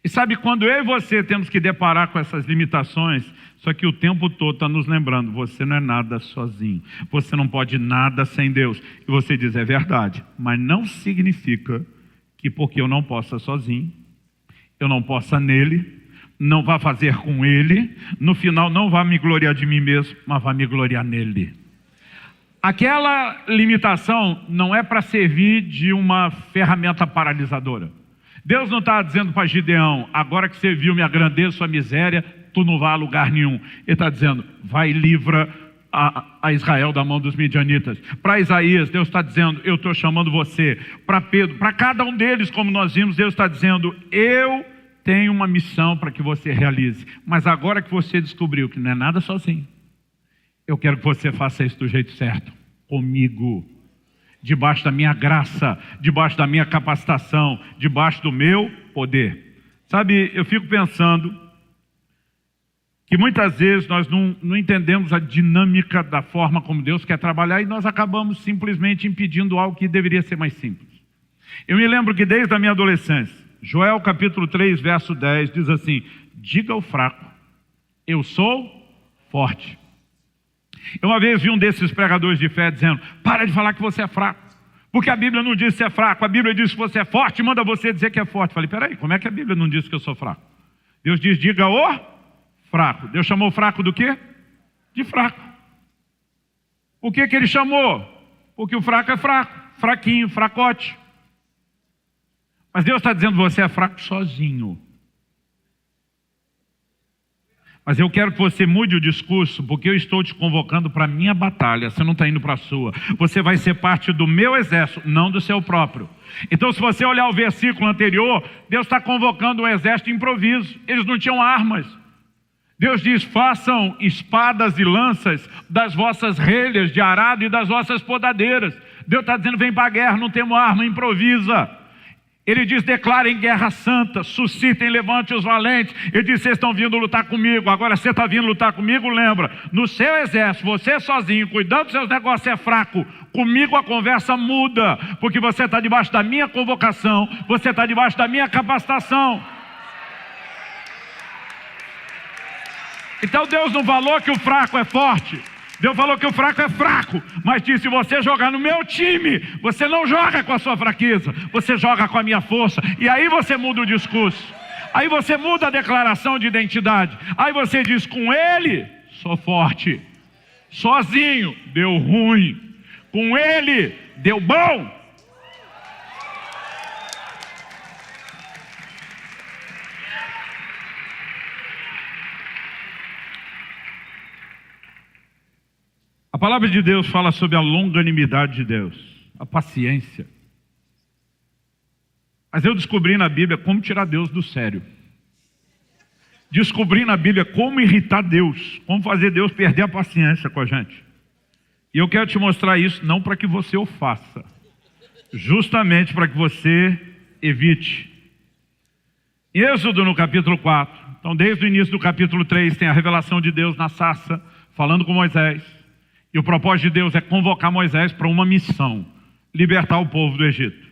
E sabe, quando eu e você temos que deparar com essas limitações, só que o tempo todo está nos lembrando, você não é nada sozinho, você não pode nada sem Deus. E você diz, é verdade, mas não significa que porque eu não possa sozinho, eu não possa nele, não vá fazer com ele, no final não vá me gloriar de mim mesmo, mas vá me gloriar nele. Aquela limitação não é para servir de uma ferramenta paralisadora. Deus não está dizendo para Gideão, agora que você viu minha grandeza, sua miséria, tu não vai a lugar nenhum. Ele está dizendo, vai e livra a Israel da mão dos midianitas. Para Isaías, Deus está dizendo, eu estou chamando você. Para Pedro, para cada um deles, como nós vimos, Deus está dizendo, eu tenho uma missão para que você realize. Mas agora que você descobriu que não é nada sozinho, eu quero que você faça isso do jeito certo, comigo, debaixo da minha graça, debaixo da minha capacitação, debaixo do meu poder. Sabe, eu fico pensando que muitas vezes nós não entendemos a dinâmica da forma como Deus quer trabalhar e nós acabamos simplesmente impedindo algo que deveria ser mais simples. Eu me lembro que desde a minha adolescência, Joel capítulo 3, verso 10, diz assim, diga ao fraco, eu sou forte. Eu uma vez vi um desses pregadores de fé dizendo, para de falar que você é fraco, porque a Bíblia não diz que você é fraco, a Bíblia diz que você é forte, manda você dizer que é forte. Falei, peraí, como é que a Bíblia não diz que eu sou fraco? Deus diz, diga o fraco. Deus chamou o fraco do quê? De fraco. Por que ele chamou? Porque o fraco é fraco, fraquinho, fracote. Mas Deus está dizendo, você é fraco sozinho. Mas eu quero que você mude o discurso, porque eu estou te convocando para a minha batalha, você não está indo para a sua. Você vai ser parte do meu exército, não do seu próprio. Então, se você olhar o versículo anterior, Deus está convocando um exército de improviso. Eles não tinham armas. Deus diz, façam espadas e lanças das vossas relhas de arado e das vossas podadeiras. Deus está dizendo, vem para a guerra, não temos arma, improvisa. Ele diz, declarem guerra santa, suscitem, levante os valentes. Ele diz, vocês estão vindo lutar comigo, agora você está vindo lutar comigo, lembra, no seu exército, você sozinho, cuidando dos seus negócios é fraco, comigo a conversa muda, porque você está debaixo da minha convocação, você está debaixo da minha capacitação. Então Deus não falou que o fraco é forte, Deus falou que o fraco é fraco, mas disse, se você jogar no meu time, você não joga com a sua fraqueza, você joga com a minha força, e aí você muda o discurso, aí você muda a declaração de identidade, aí você diz, com ele, sou forte, sozinho, deu ruim, com ele, deu bom. A palavra de Deus fala sobre a longanimidade de Deus, a paciência. Mas eu descobri na Bíblia como tirar Deus do sério. Descobri na Bíblia como irritar Deus, como fazer Deus perder a paciência com a gente. E eu quero te mostrar isso não para que você o faça, justamente para que você evite. Em Êxodo no capítulo 4, então desde o início do capítulo 3 tem a revelação de Deus na sarça, falando com Moisés. E o propósito de Deus é convocar Moisés para uma missão, libertar o povo do Egito.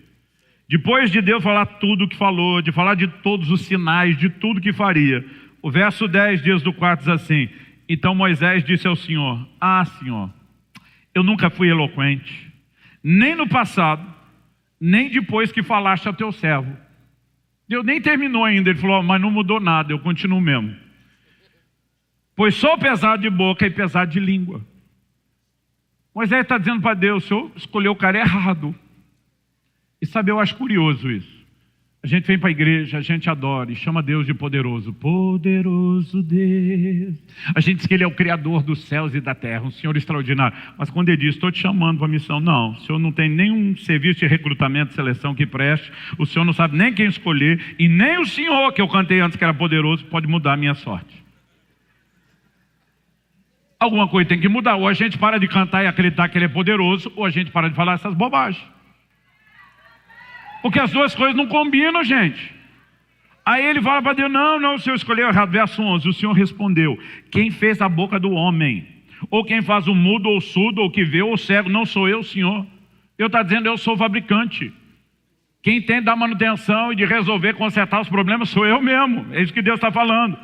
Depois de Deus falar tudo o que falou, de falar de todos os sinais, de tudo que faria, o verso 10 diz do 4 diz assim, então Moisés disse ao Senhor, Senhor, eu nunca fui eloquente, nem no passado, nem depois que falaste ao teu servo. Deus nem terminou ainda, ele falou, mas não mudou nada, eu continuo mesmo. Pois sou pesado de boca e pesado de língua. Moisés está dizendo para Deus, o Senhor escolheu o cara errado. E sabe, eu acho curioso isso. A gente vem para a igreja, a gente adora e chama Deus de poderoso. Poderoso Deus. A gente diz que Ele é o Criador dos céus e da terra, um Senhor extraordinário. Mas quando Ele diz, estou te chamando para a missão, não, o Senhor não tem nenhum serviço de recrutamento, seleção que preste, o Senhor não sabe nem quem escolher, e nem o Senhor, que eu cantei antes que era poderoso, pode mudar a minha sorte. Alguma coisa tem que mudar, ou a gente para de cantar e acreditar que Ele é poderoso, ou a gente para de falar essas bobagens. Porque as duas coisas não combinam, gente. Aí ele fala para Deus, não, o Senhor escolheu errado. Verso 11, o Senhor respondeu, quem fez a boca do homem? Ou quem faz o mudo, ou o surdo, ou o que vê, ou o cego? Não sou eu, Senhor. Eu estou dizendo, eu sou o fabricante. Quem tem de dar manutenção e de resolver, consertar os problemas, sou eu mesmo. É isso que Deus está falando.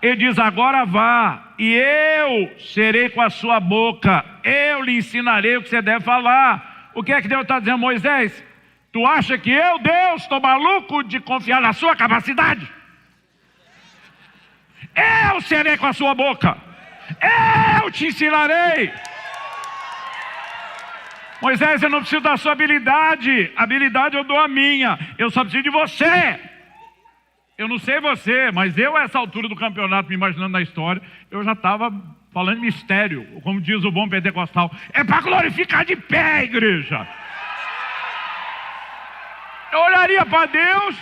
Ele diz, agora vá, e eu serei com a sua boca. Eu lhe ensinarei o que você deve falar. O que é que Deus está dizendo, Moisés? Tu acha que eu, Deus, estou maluco de confiar na sua capacidade? Eu serei com a sua boca. Eu te ensinarei. Moisés, eu não preciso da sua habilidade. Habilidade eu dou a minha. Eu só preciso de você. Eu não sei você, mas eu, a essa altura do campeonato, me imaginando na história, eu já estava falando mistério. Como diz o bom pentecostal. É para glorificar de pé, igreja. Eu olharia para Deus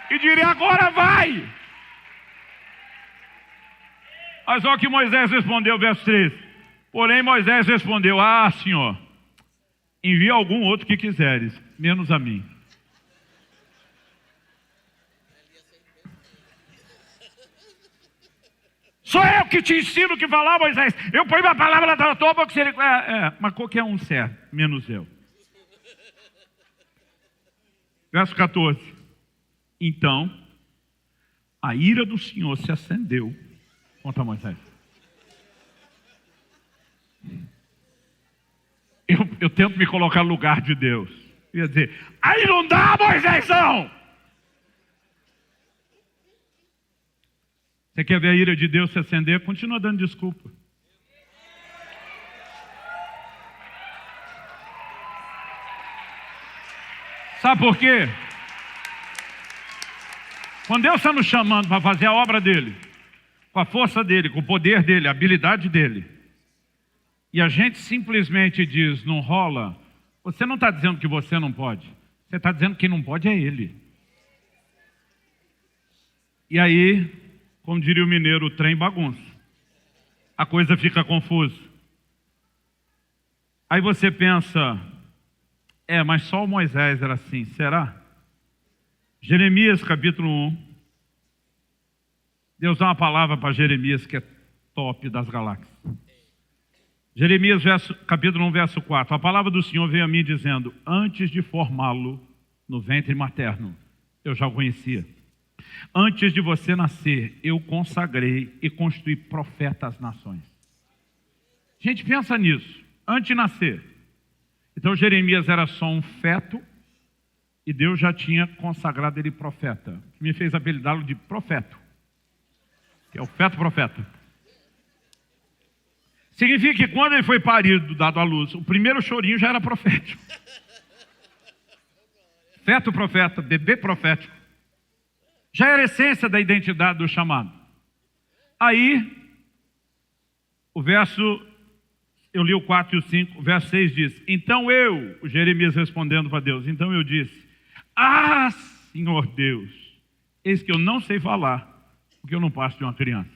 e diria, agora vai. Mas olha o que Moisés respondeu, verso 3. Porém Moisés respondeu, Senhor, envia algum outro que quiseres, menos a mim. Sou eu que te ensino o que falar, Moisés. Eu ponho uma palavra na tua boca, mas qualquer um serve, menos eu. Verso 14. Então, a ira do Senhor se acendeu contra Moisés. Eu tento me colocar no lugar de Deus. Eu ia dizer, aí não dá, Moisésão! Você quer ver a ira de Deus se acender? Continua dando desculpa. Sabe por quê? Quando Deus está nos chamando para fazer a obra dele, com a força dele, com o poder dele, a habilidade dele, e a gente simplesmente diz, não rola, você não está dizendo que você não pode, você está dizendo que quem não pode é ele. E aí, como diria o mineiro, o trem bagunça, a coisa fica confusa. Aí você pensa, mas só o Moisés era assim, será? Jeremias capítulo 1, Deus dá uma palavra para Jeremias que é top das galáxias. Jeremias capítulo 1, verso 4, a palavra do Senhor veio a mim dizendo, antes de formá-lo no ventre materno, eu já o conhecia. Antes de você nascer, eu consagrei e constituí profeta às nações. Gente, pensa nisso, antes de nascer. Então Jeremias era só um feto e Deus já tinha consagrado ele profeta. Que me fez apelidá-lo de profeta, que é o feto profeta. Significa que quando ele foi parido, dado à luz, o primeiro chorinho já era profético. Feto profeta, bebê profético. Já era a essência da identidade do chamado. Aí, o verso... Eu li o 4 e o 5, o verso 6 diz, então eu, o Jeremias respondendo para Deus, então eu disse, Senhor Deus, eis que eu não sei falar, porque eu não passo de uma criança.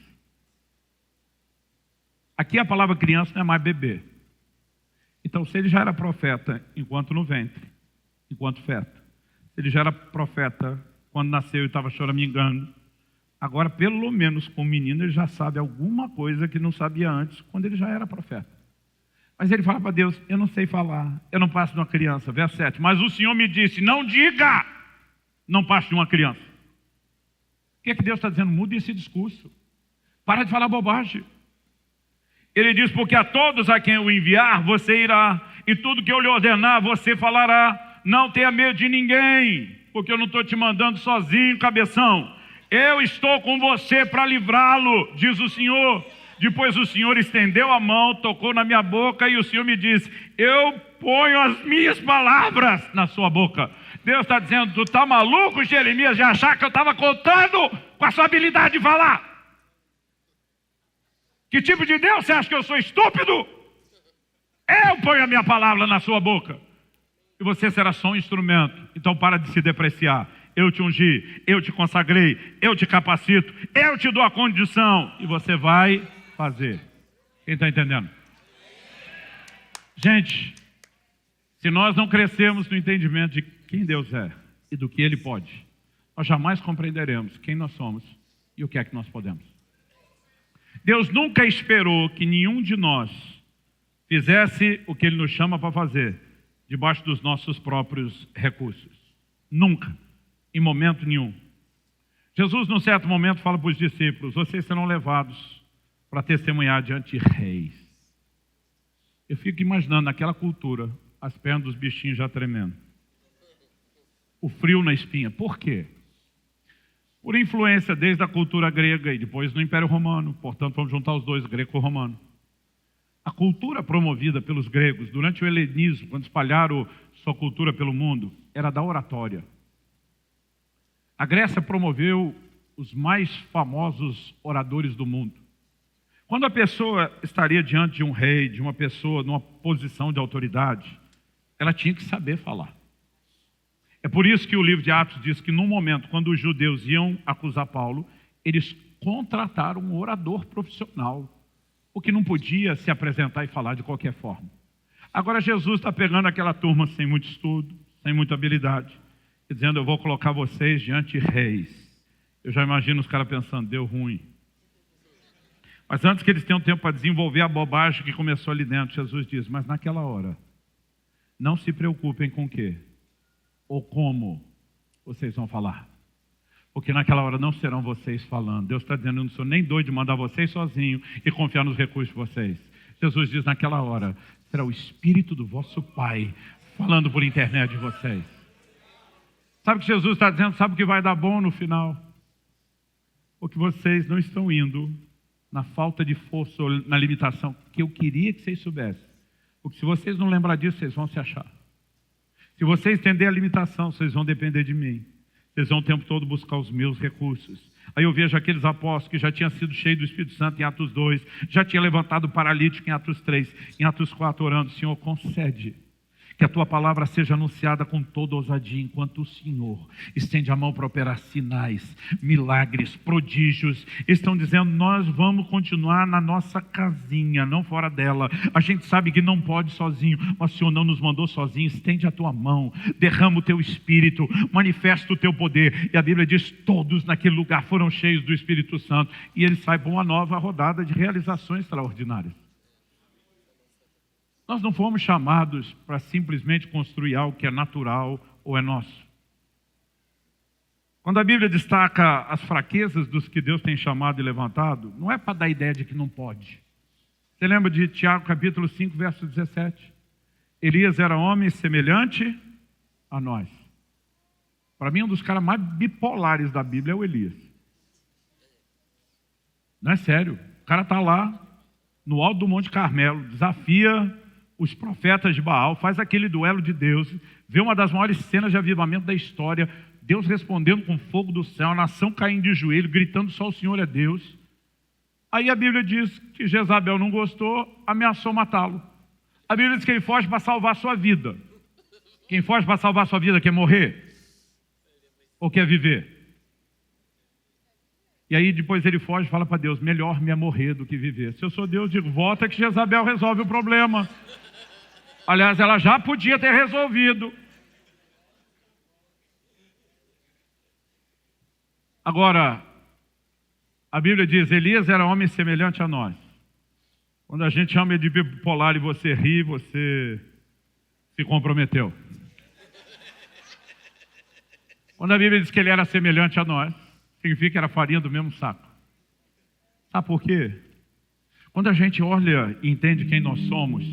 Aqui a palavra criança não é mais bebê. Então, se ele já era profeta enquanto no ventre, enquanto feto, se ele já era profeta quando nasceu e estava choramingando, agora, pelo menos com o menino, ele já sabe alguma coisa que não sabia antes, quando ele já era profeta. Mas ele fala para Deus, eu não sei falar, eu não passo de uma criança. Verso 7, mas o Senhor me disse, não diga, não passo de uma criança. O que é que Deus está dizendo? Mude esse discurso. Para de falar bobagem. Ele diz, porque a todos a quem eu enviar, você irá, e tudo que eu lhe ordenar, você falará. Não tenha medo de ninguém, porque eu não estou te mandando sozinho, cabeção. Eu estou com você para livrá-lo, diz o Senhor. Depois o Senhor estendeu a mão, tocou na minha boca e o Senhor me disse, eu ponho as minhas palavras na sua boca. Deus está dizendo, tu está maluco, Jeremias, de achar que eu estava contando com a sua habilidade de falar? Que tipo de Deus você acha que eu sou, estúpido? Eu ponho a minha palavra na sua boca. E você será só um instrumento. Então para de se depreciar. Eu te ungi, eu te consagrei, eu te capacito, eu te dou a condição. E você vai fazer. Quem está entendendo? Gente, se nós não crescermos no entendimento de quem Deus é e do que Ele pode, nós jamais compreenderemos quem nós somos e o que é que nós podemos. Deus nunca esperou que nenhum de nós fizesse o que Ele nos chama para fazer, debaixo dos nossos próprios recursos. Nunca, em momento nenhum. Jesus, num certo momento, fala para os discípulos, vocês serão levados para testemunhar diante de reis. Eu fico imaginando, naquela cultura, as pernas dos bichinhos já tremendo. O frio na espinha. Por quê? Por influência desde a cultura grega e depois no Império Romano. Portanto, vamos juntar os dois, greco-romano. A cultura promovida pelos gregos durante o helenismo, quando espalharam sua cultura pelo mundo, era da oratória. A Grécia promoveu os mais famosos oradores do mundo. Quando a pessoa estaria diante de um rei, de uma pessoa numa posição de autoridade, ela tinha que saber falar. É por isso que o livro de Atos diz que num momento, quando os judeus iam acusar Paulo, eles contrataram um orador profissional, porque não podia se apresentar e falar de qualquer forma. Agora Jesus está pegando aquela turma sem muito estudo, sem muita habilidade, e dizendo, eu vou colocar vocês diante de reis. Eu já imagino os caras pensando, deu ruim. Mas antes que eles tenham tempo para desenvolver a bobagem que começou ali dentro, Jesus diz, mas naquela hora, não se preocupem com o quê? Ou como vocês vão falar. Porque naquela hora não serão vocês falando. Deus está dizendo, eu não sou nem doido de mandar vocês sozinhos e confiar nos recursos de vocês. Jesus diz, naquela hora, será o Espírito do vosso Pai falando por intermédio de vocês. Sabe o que Jesus está dizendo? Sabe o que vai dar bom no final? Porque vocês não estão indo na falta de força ou na limitação que eu queria que vocês soubessem. Porque se vocês não lembrar disso, vocês vão se achar. Se vocês entenderem a limitação, vocês vão depender de mim. Vocês vão o tempo todo buscar os meus recursos. Aí eu vejo aqueles apóstolos que já tinham sido cheios do Espírito Santo em Atos 2, já tinha levantado o paralítico em Atos 3, em Atos 4 orando, Senhor, concede que a tua palavra seja anunciada com toda ousadia, enquanto o Senhor estende a mão para operar sinais, milagres, prodígios. Estão dizendo, nós vamos continuar na nossa casinha, não fora dela. A gente sabe que não pode sozinho, mas o Senhor não nos mandou sozinho. Estende a tua mão, derrama o teu Espírito, manifesta o teu poder. E a Bíblia diz, todos naquele lugar foram cheios do Espírito Santo. E eles saem para uma nova rodada de realizações extraordinárias. Nós não fomos chamados para simplesmente construir algo que é natural ou é nosso. Quando a Bíblia destaca as fraquezas dos que Deus tem chamado e levantado, não é para dar ideia de que não pode. Você lembra de Tiago capítulo 5, verso 17? Elias era homem semelhante a nós. Para mim, um dos caras mais bipolares da Bíblia é o Elias. Não é sério. O cara está lá, no alto do Monte Carmelo, desafia os profetas de Baal, faz aquele duelo de Deus, vê uma das maiores cenas de avivamento da história, Deus respondendo com fogo do céu, a nação caindo de joelho, gritando só o Senhor é Deus. Aí a Bíblia diz que Jezabel não gostou, ameaçou matá-lo. A Bíblia diz que ele foge para salvar a sua vida. Quem foge para salvar a sua vida quer morrer? Ou quer viver? E aí depois ele foge e fala para Deus, melhor me é morrer do que viver. Se eu sou Deus, digo, volta que Jezabel resolve o problema. Aliás, ela já podia ter resolvido. Agora, a Bíblia diz, Elias era homem semelhante a nós. Quando a gente chama de bipolar e você ri, você se comprometeu. Quando a Bíblia diz que ele era semelhante a nós, significa que era farinha do mesmo saco. Sabe por quê? Quando a gente olha e entende quem nós somos,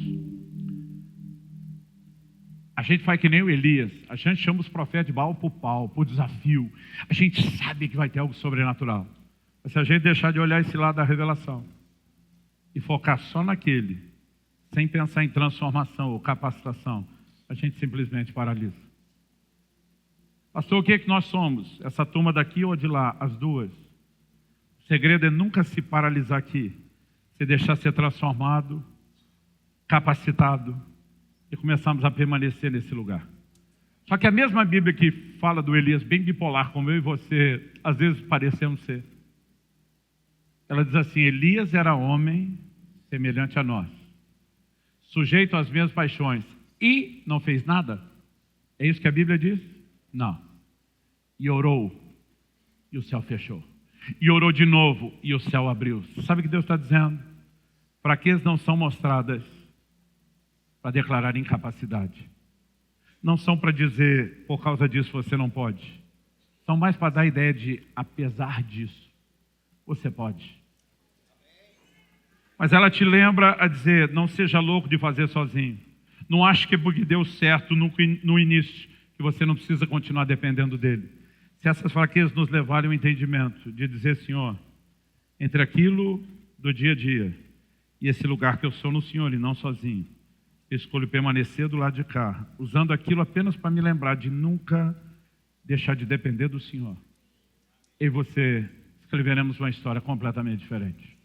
a gente faz que nem o Elias. A gente chama os profetas de Baal por pau, por desafio. A gente sabe que vai ter algo sobrenatural. Mas se a gente deixar de olhar esse lado da revelação e focar só naquele, sem pensar em transformação ou capacitação, a gente simplesmente paralisa. Pastor, o que é que nós somos? Essa turma daqui ou de lá? As duas. O segredo é nunca se paralisar aqui. Se deixar ser transformado, capacitado e começarmos a permanecer nesse lugar. Só que a mesma Bíblia que fala do Elias bem bipolar, como eu e você, às vezes parecemos ser. Ela diz assim, Elias era homem semelhante a nós, sujeito às mesmas paixões, e não fez nada. É isso que a Bíblia diz? Não. E orou, e o céu fechou. E orou de novo, e o céu abriu. Sabe o que Deus está dizendo? Fraquezas não são mostradas para declarar incapacidade. Não são para dizer, por causa disso você não pode. São mais para dar a ideia de, apesar disso, você pode. Mas ela te lembra a dizer, não seja louco de fazer sozinho. Não ache que porque deu certo no início, que você não precisa continuar dependendo dele. Se essas fraquezas nos levarem ao entendimento de dizer, Senhor, entre aquilo do dia a dia e esse lugar que eu sou no Senhor e não sozinho, eu escolho permanecer do lado de cá, usando aquilo apenas para me lembrar de nunca deixar de depender do Senhor. Eu e você escreveremos uma história completamente diferente.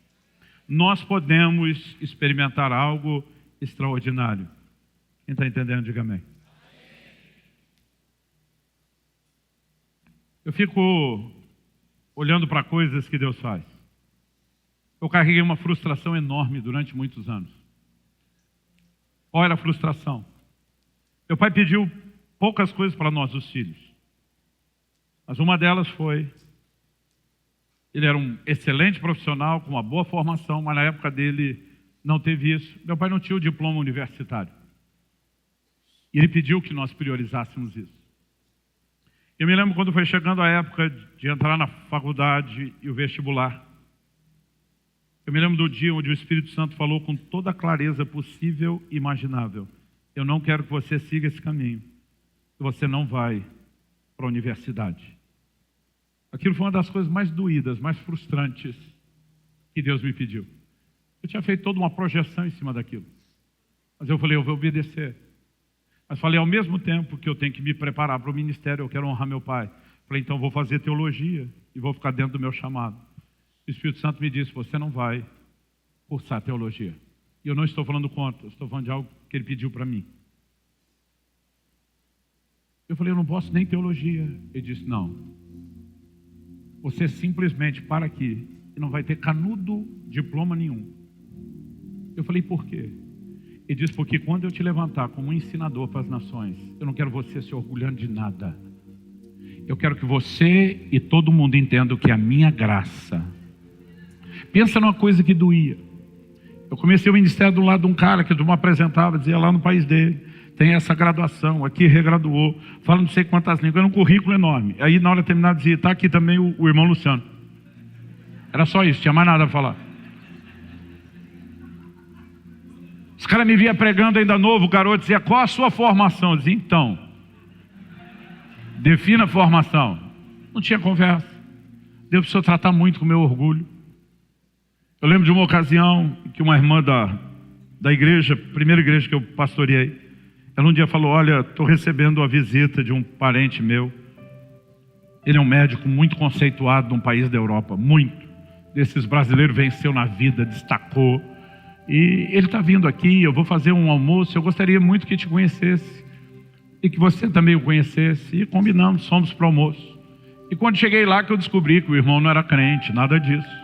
Nós podemos experimentar algo extraordinário. Quem está entendendo, diga amém. Eu fico olhando para coisas que Deus faz. Eu carreguei uma frustração enorme durante muitos anos. Qual era a frustração? Meu pai pediu poucas coisas para nós, os filhos. Mas uma delas foi, ele era um excelente profissional, com uma boa formação, mas na época dele não teve isso. Meu pai não tinha o diploma universitário. E ele pediu que nós priorizássemos isso. Eu me lembro quando foi chegando a época de entrar na faculdade e o vestibular. Eu me lembro do dia onde o Espírito Santo falou com toda a clareza possível e imaginável. Eu não quero que você siga esse caminho. Você não vai para a universidade. Aquilo foi uma das coisas mais doídas, mais frustrantes que Deus me pediu. Eu tinha feito toda uma projeção em cima daquilo. Mas eu falei, eu vou obedecer. Mas falei, ao mesmo tempo que eu tenho que me preparar para o ministério, eu quero honrar meu pai. Falei, então vou fazer teologia e vou ficar dentro do meu chamado. O Espírito Santo me disse, você não vai cursar teologia. E eu não estou falando contra, eu estou falando de algo que ele pediu para mim. Eu falei, eu não posso nem teologia. Ele disse, não. Você simplesmente para aqui e não vai ter canudo diploma nenhum. Eu falei, por quê? Ele disse, porque quando eu te levantar como um ensinador para as nações, eu não quero você se orgulhando de nada. Eu quero que você e todo mundo entendam que a minha graça. Pensa numa coisa que doía. Eu comecei o ministério do lado de um cara que eu me apresentava, dizia lá no país dele, tem essa graduação, aqui regraduou, fala não sei quantas línguas, era um currículo enorme. Aí na hora de terminar dizia, está aqui também o irmão Luciano. Era só isso, tinha mais nada a falar. Os caras me via pregando ainda novo, o garoto dizia, qual a sua formação? Eu dizia, então, defina a formação. Não tinha conversa. Deus precisou tratar muito com o meu orgulho. Eu lembro de uma ocasião que uma irmã da igreja, primeira igreja que eu pastoreei, ela um dia falou, olha, estou recebendo a visita de um parente meu. Ele é um médico muito conceituado de um país da Europa, muito. Desses brasileiros venceu na vida, destacou. E ele está vindo aqui, eu vou fazer um almoço, eu gostaria muito que te conhecesse. E que você também o conhecesse. E combinamos, fomos para o almoço. E quando cheguei lá que eu descobri que o irmão não era crente, nada disso.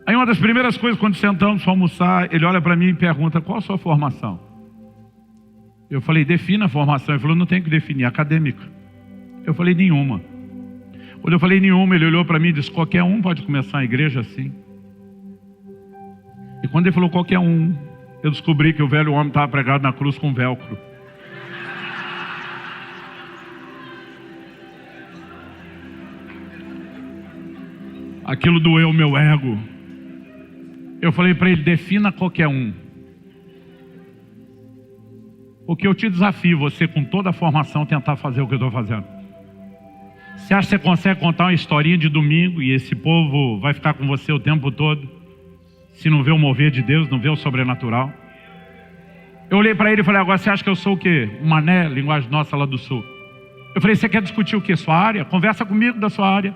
Aí uma das primeiras coisas, quando sentamos para almoçar, ele olha para mim e pergunta, qual a sua formação? Eu falei, defina a formação. Ele falou, não tem que definir, acadêmica. Eu falei, nenhuma. Quando eu falei nenhuma, ele olhou para mim e disse, qualquer um pode começar a igreja assim. E quando ele falou qualquer um, eu descobri que o velho homem estava pregado na cruz com velcro. Aquilo doeu o meu ego. Eu falei para ele, defina qualquer um. Porque eu te desafio, você com toda a formação, tentar fazer o que eu estou fazendo. Você acha que você consegue contar uma historinha de domingo e esse povo vai ficar com você o tempo todo? Se não vê o mover de Deus, não vê o sobrenatural? Eu olhei para ele e falei, agora você acha que eu sou o quê? Um mané, linguagem nossa lá do sul. Eu falei, você quer discutir o quê? Sua área? Conversa comigo da sua área.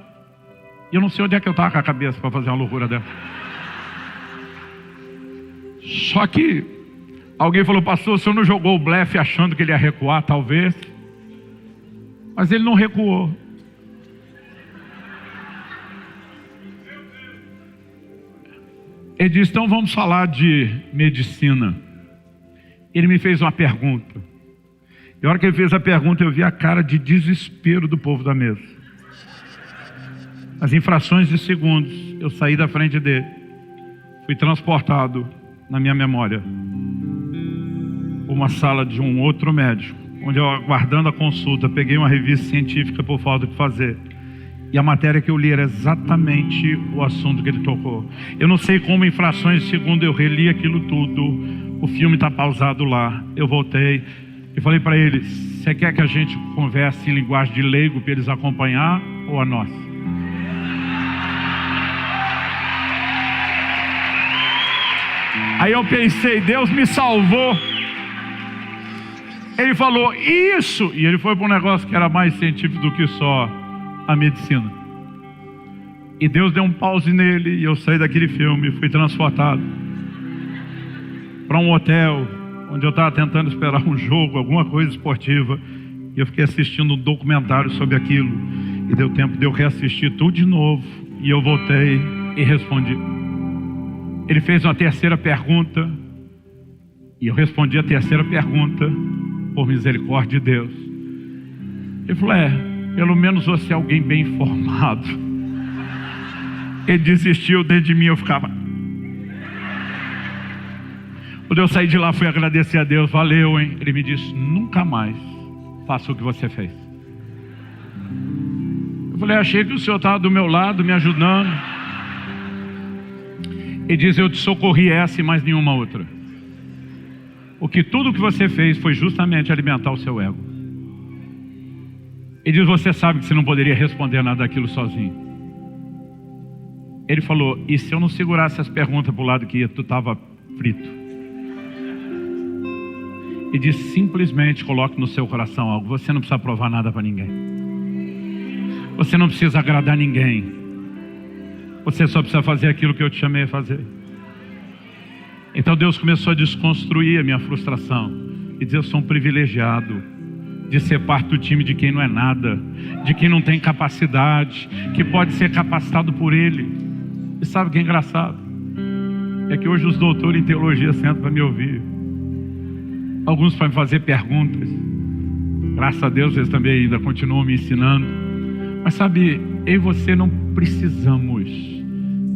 E eu não sei onde é que eu estava com a cabeça para fazer uma loucura dessa. Só que alguém falou, pastor, o senhor não jogou o blefe achando que ele ia recuar, talvez? Mas ele não recuou. Ele disse, então vamos falar de medicina. Ele me fez uma pergunta. E a hora que ele fez a pergunta, eu vi a cara de desespero do povo da mesa. As infrações de segundos, eu saí da frente dele. Fui transportado na minha memória uma sala de um outro médico, onde eu, aguardando a consulta, peguei uma revista científica por falta de fazer. E a matéria que eu li era exatamente o assunto que ele tocou. Eu não sei como, em frações de segundo, eu reli aquilo tudo. O filme está pausado lá. Eu voltei e falei para ele, você quer que a gente converse em linguagem de leigo para eles acompanhar ou a nossa? Aí eu pensei, Deus me salvou. Ele falou, isso! E ele foi para um negócio que era mais científico do que só a medicina. E Deus deu um pause nele e eu saí daquele filme e fui transportado para um hotel onde eu estava tentando esperar um jogo, alguma coisa esportiva, e eu fiquei assistindo um documentário sobre aquilo e deu tempo de eu reassistir tudo de novo e eu voltei e respondi. Ele fez uma terceira pergunta e eu respondi a terceira pergunta por misericórdia de Deus. Ele falou, pelo menos você é alguém bem informado. Ele desistiu dentro de mim, eu ficava. Quando eu saí de lá, fui agradecer a Deus, valeu, hein? Ele me disse, nunca mais faça o que você fez. Eu falei, achei que o senhor estava do meu lado, me ajudando. Ele diz, eu te socorri essa e mais nenhuma outra. Porque tudo que você fez foi justamente alimentar o seu ego. Ele diz, você sabe que você não poderia responder nada daquilo sozinho. Ele falou, e se eu não segurasse as perguntas para o lado que ia, tu estava frito. Ele diz, simplesmente coloque no seu coração algo. Você não precisa provar nada para ninguém. Você não precisa agradar ninguém. Você só precisa fazer aquilo que eu te chamei a fazer. Então Deus começou a desconstruir a minha frustração. E dizer, eu sou um privilegiado de ser parte do time de quem não é nada, de quem não tem capacidade, que pode ser capacitado por Ele. E sabe o que é engraçado? É que hoje os doutores em teologia sentam para me ouvir. Alguns para me fazer perguntas. Graças a Deus eles também ainda continuam me ensinando. Mas sabe, eu e você não precisamos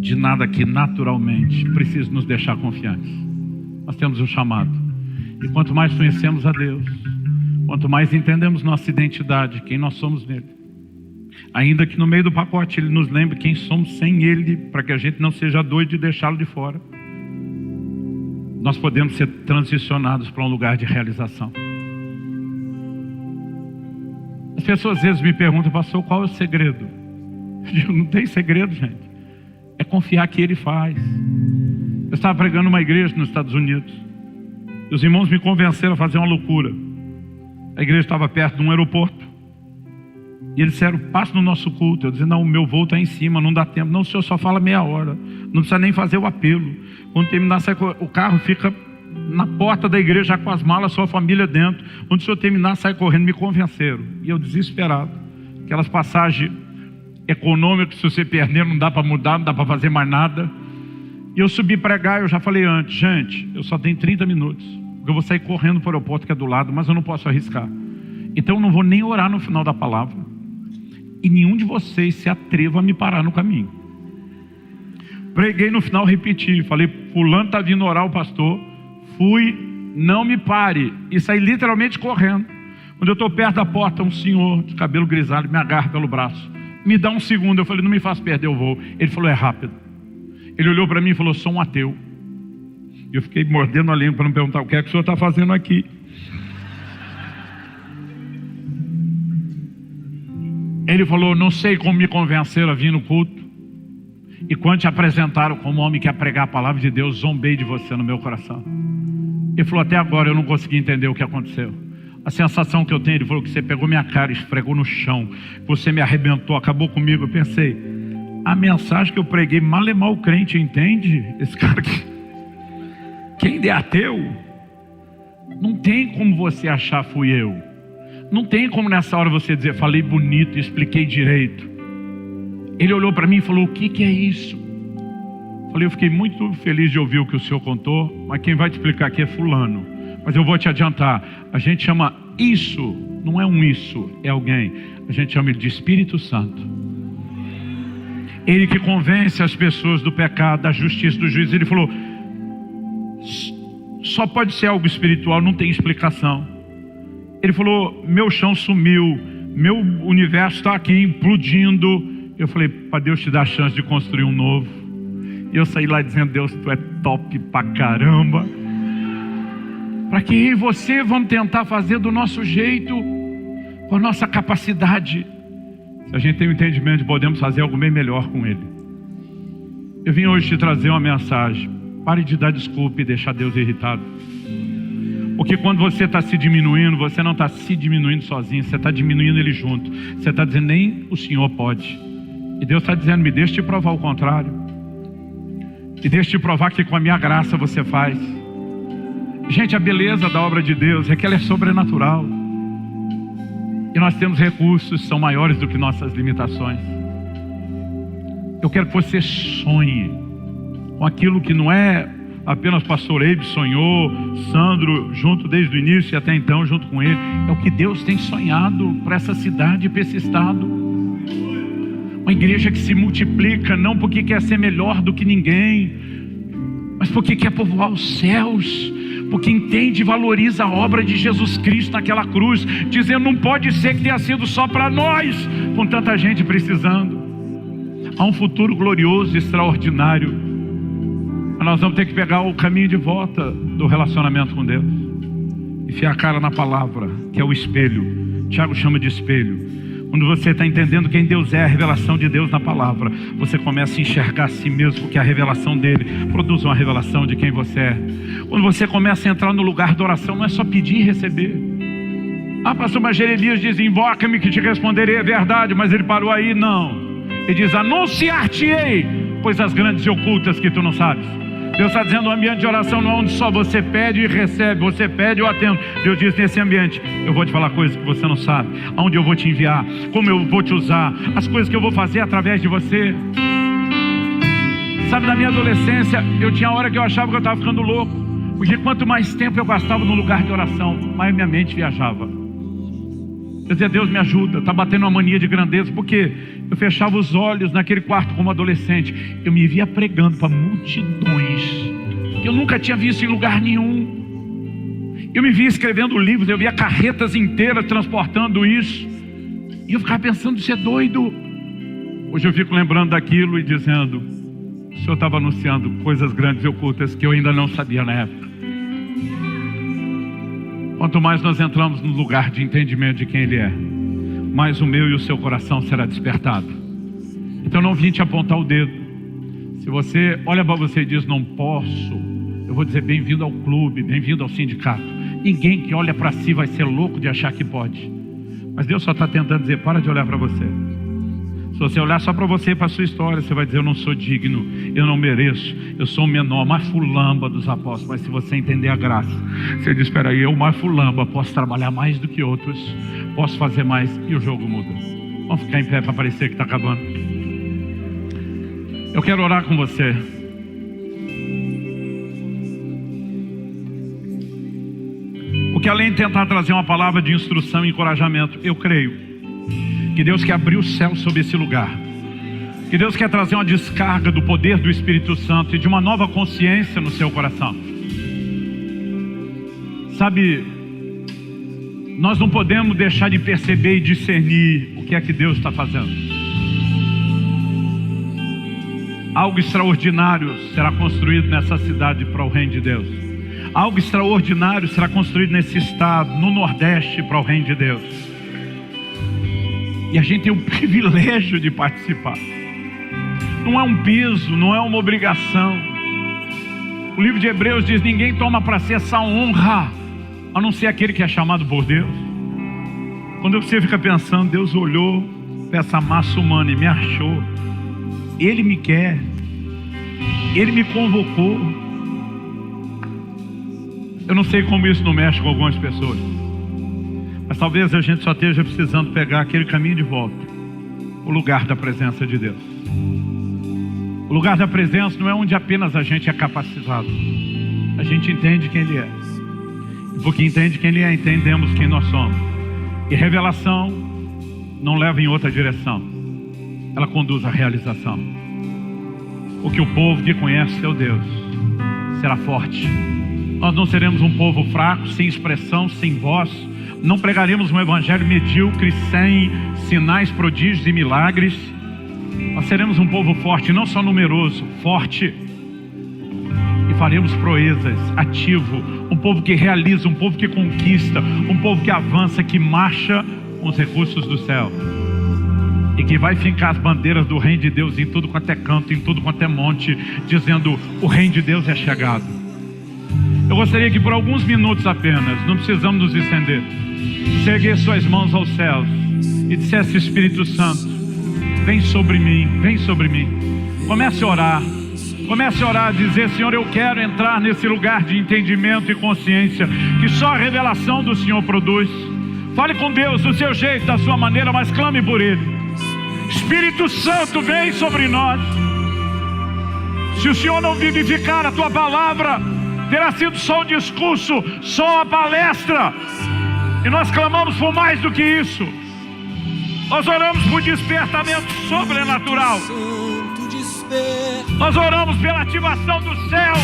de nada que naturalmente precisa nos deixar confiantes. Nós temos um chamado. E quanto mais conhecemos a Deus, quanto mais entendemos nossa identidade, quem nós somos nele, ainda que no meio do pacote Ele nos lembre quem somos sem Ele, para que a gente não seja doido de deixá-lo de fora, nós podemos ser transicionados para um lugar de realização. As pessoas às vezes me perguntam, pastor, qual é o segredo? Eu digo, não tem segredo, gente. É confiar que Ele faz. Eu estava pregando numa igreja nos Estados Unidos. E os irmãos me convenceram a fazer uma loucura. A igreja estava perto de um aeroporto. E eles disseram, passe no nosso culto. Eu disse, não, o meu voo está em cima, não dá tempo. Não, o senhor só fala meia hora. Não precisa nem fazer o apelo. Quando terminar, o carro fica na porta da igreja, já com as malas, sua família dentro. Quando o senhor terminar, sai correndo. Me convenceram. E eu desesperado. Aquelas passagens econômicas, se você perder, não dá para mudar, não dá para fazer mais nada. E eu subi pregar, eu já falei antes, gente, eu só tenho 30 minutos. Porque eu vou sair correndo para o aeroporto que é do lado, mas eu não posso arriscar. Então eu não vou nem orar no final da palavra. E nenhum de vocês se atreva a me parar no caminho. Preguei no final, repeti. Falei, fulano está vindo orar o pastor. Fui, não me pare. E saí literalmente correndo. Quando eu estou perto da porta, um senhor de cabelo grisalho me agarra pelo braço. Me dá um segundo. Eu falei, não me faz perder o voo. Ele falou, é rápido. Ele olhou para mim e falou, sou um ateu. E eu fiquei mordendo a língua para não perguntar, o que é que o senhor está fazendo aqui? Ele falou, não sei como me convenceram a vir no culto. E quando te apresentaram como homem que ia pregar a palavra de Deus, zombei de você no meu coração. Ele falou, até agora eu não consegui entender o que aconteceu. A sensação que eu tenho, ele falou que você pegou minha cara, esfregou no chão, você me arrebentou, acabou comigo. Eu pensei, a mensagem que eu preguei, mal e mal o crente entende? Esse cara que ainda é ateu, não tem como você achar fui eu. Não tem como nessa hora você dizer, falei bonito, expliquei direito. Ele olhou para mim e falou, o que é isso? Falei, eu fiquei muito feliz de ouvir o que o senhor contou, mas quem vai te explicar aqui é fulano. Mas eu vou te adiantar, a gente chama isso, não é um isso, é alguém. A gente chama ele de Espírito Santo. Ele que convence as pessoas do pecado, da justiça, do juízo. Ele falou, só pode ser algo espiritual, não tem explicação. Ele falou, meu chão sumiu, meu universo está aqui implodindo. Eu falei, para Deus te dar a chance de construir um novo. E eu saí lá dizendo, Deus, tu é top pra caramba. Para que eu e você vamos tentar fazer do nosso jeito, com a nossa capacidade. Se a gente tem o entendimento, podemos fazer algo bem melhor com ele. Eu vim hoje te trazer uma mensagem. Pare de dar desculpa e deixar Deus irritado. Porque quando você está se diminuindo, você não está se diminuindo sozinho, você está diminuindo ele junto. Você está dizendo, nem o Senhor pode. E Deus está dizendo, me deixa te provar o contrário. E deixa te provar que com a minha graça você faz. Gente, a beleza da obra de Deus é que ela é sobrenatural. E nós temos recursos que são maiores do que nossas limitações. Eu quero que você sonhe com aquilo que não é apenas o pastor Eibe sonhou, Sandro junto desde o início e até então junto com ele. É o que Deus tem sonhado para essa cidade e para esse estado. Uma igreja que se multiplica não porque quer ser melhor do que ninguém, mas porque quer povoar os céus, porque entende e valoriza a obra de Jesus Cristo naquela cruz, dizendo, não pode ser que tenha sido só para nós, com tanta gente precisando. Há um futuro glorioso e extraordinário. Nós vamos ter que pegar o caminho de volta do relacionamento com Deus, enfiar a cara na palavra, que é o espelho. Tiago chama de espelho. Quando você está entendendo quem Deus é, a revelação de Deus na palavra, você começa a enxergar a si mesmo, porque a revelação dele produz uma revelação de quem você é. Quando você começa a entrar no lugar da oração, não é só pedir e receber. Ah, pastor, mas Jeremias diz, invoca-me que te responderei, é verdade, mas ele parou aí, não. Ele diz, anunciar-te-ei coisas grandes e ocultas que tu não sabes. Deus está dizendo, um ambiente de oração não é onde só você pede e recebe, você pede e eu atendo. Deus diz, nesse ambiente, eu vou te falar coisas que você não sabe, aonde eu vou te enviar, como eu vou te usar, as coisas que eu vou fazer através de você. Sabe, na minha adolescência, eu tinha hora que eu achava que eu estava ficando louco, porque quanto mais tempo eu gastava no lugar de oração, mais minha mente viajava. Eu dizia, Deus me ajuda, está batendo uma mania de grandeza, porque eu fechava os olhos naquele quarto como adolescente, eu me via pregando para multidões, que eu nunca tinha visto em lugar nenhum. Eu me via escrevendo livros, eu via carretas inteiras transportando isso, e eu ficava pensando, isso é doido. Hoje eu fico lembrando daquilo e dizendo, o Senhor estava anunciando coisas grandes e ocultas que eu ainda não sabia na época. Quanto mais nós entramos no lugar de entendimento de quem Ele é, mais o meu e o seu coração será despertado. Então não vim te apontar o dedo. Se você olha para você e diz, não posso, eu vou dizer, bem-vindo ao clube, bem-vindo ao sindicato. Ninguém que olha para si vai ser louco de achar que pode. Mas Deus só está tentando dizer, para de olhar para você. Se você olhar só para você e para a sua história, você vai dizer, eu não sou digno, eu não mereço, eu sou o menor, mais fulamba dos apóstolos. Mas se você entender a graça, você diz, espera aí, eu mais fulamba, posso trabalhar mais do que outros, posso fazer mais, e o jogo muda. Vamos ficar em pé para parecer que está acabando. Eu quero orar com você. Porque além de tentar trazer uma palavra de instrução e encorajamento, eu creio que Deus quer abrir o céu sobre esse lugar, que Deus quer trazer uma descarga do poder do Espírito Santo e de uma nova consciência no seu coração. Sabe, nós não podemos deixar de perceber e discernir o que é que Deus está fazendo. Algo extraordinário será construído nessa cidade para o reino de Deus. Algo extraordinário será construído nesse estado, no Nordeste, para o reino de Deus. E a gente tem o privilégio de participar. Não é um peso, não é uma obrigação. O livro de Hebreus diz: ninguém toma para si essa honra, a não ser aquele que é chamado por Deus. Quando você fica pensando, Deus olhou para essa massa humana e me achou, Ele me quer, Ele me convocou. Eu não sei como isso não mexe com algumas pessoas, mas talvez a gente só esteja precisando pegar aquele caminho de volta, o lugar da presença de Deus. O lugar da presença não é onde apenas a gente é capacitado, a gente entende quem Ele é, e porque entende quem Ele é, entendemos quem nós somos. E revelação não leva em outra direção, ela conduz à realização. Porque o povo que conhece seu Deus será forte. Nós não seremos um povo fraco, sem expressão, sem voz. Não pregaremos um evangelho medíocre, sem sinais, prodígios e milagres. Nós seremos um povo forte, não só numeroso, forte. E faremos proezas, ativo. Um povo que realiza, um povo que conquista, um povo que avança, que marcha com os recursos do céu. E que vai fincar as bandeiras do reino de Deus em tudo quanto é canto, em tudo quanto é monte, dizendo: o reino de Deus é chegado. Eu gostaria que por alguns minutos apenas, não precisamos nos estender, você erguesse suas mãos aos céus e dissesse: Espírito Santo, vem sobre mim, vem sobre mim. Comece a orar, dizer: Senhor, eu quero entrar nesse lugar de entendimento e consciência que só a revelação do Senhor produz. Fale com Deus do seu jeito, da sua maneira, mas clame por Ele. Espírito Santo, vem sobre nós. Se o Senhor não vivificar a tua palavra, terá sido só um discurso, só uma palestra. E nós clamamos por mais do que isso. Nós oramos por despertamento sobrenatural. Nós oramos pela ativação do céu.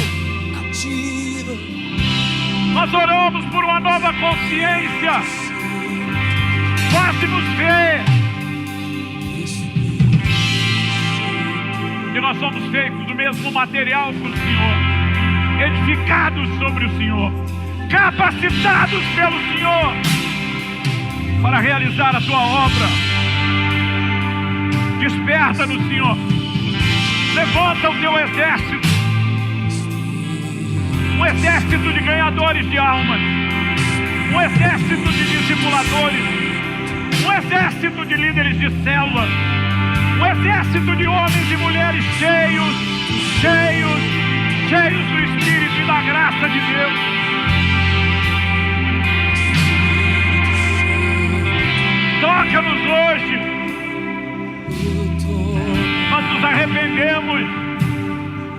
Nós oramos por uma nova consciência. Faça-nos ver que nós somos feitos do mesmo material que o Senhor, edificados sobre o Senhor, capacitados pelo Senhor para realizar a tua obra. Desperta-nos, Senhor. Levanta o teu exército, um exército de ganhadores de almas, um exército de discipuladores, um exército de líderes de célula, um exército de homens e mulheres cheios do Espírito e da graça de Deus. Toca-nos hoje. Nós nos arrependemos,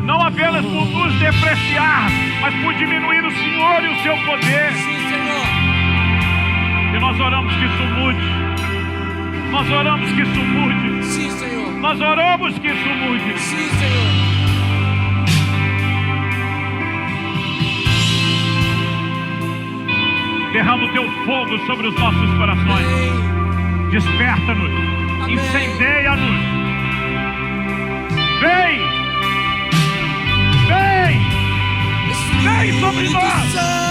não apenas por nos depreciar, mas por diminuir o Senhor e o seu poder.
Sim, Senhor.
E nós oramos que isso mude. Nós oramos que isso mude.
Sim, Senhor.
Nós oramos que isso mude.
Sim, Senhor.
Derrama o teu fogo sobre os nossos corações.
Amém.
Desperta-nos.
Amém.
Incendeia-nos. Vem! Vem! Vem sobre nós!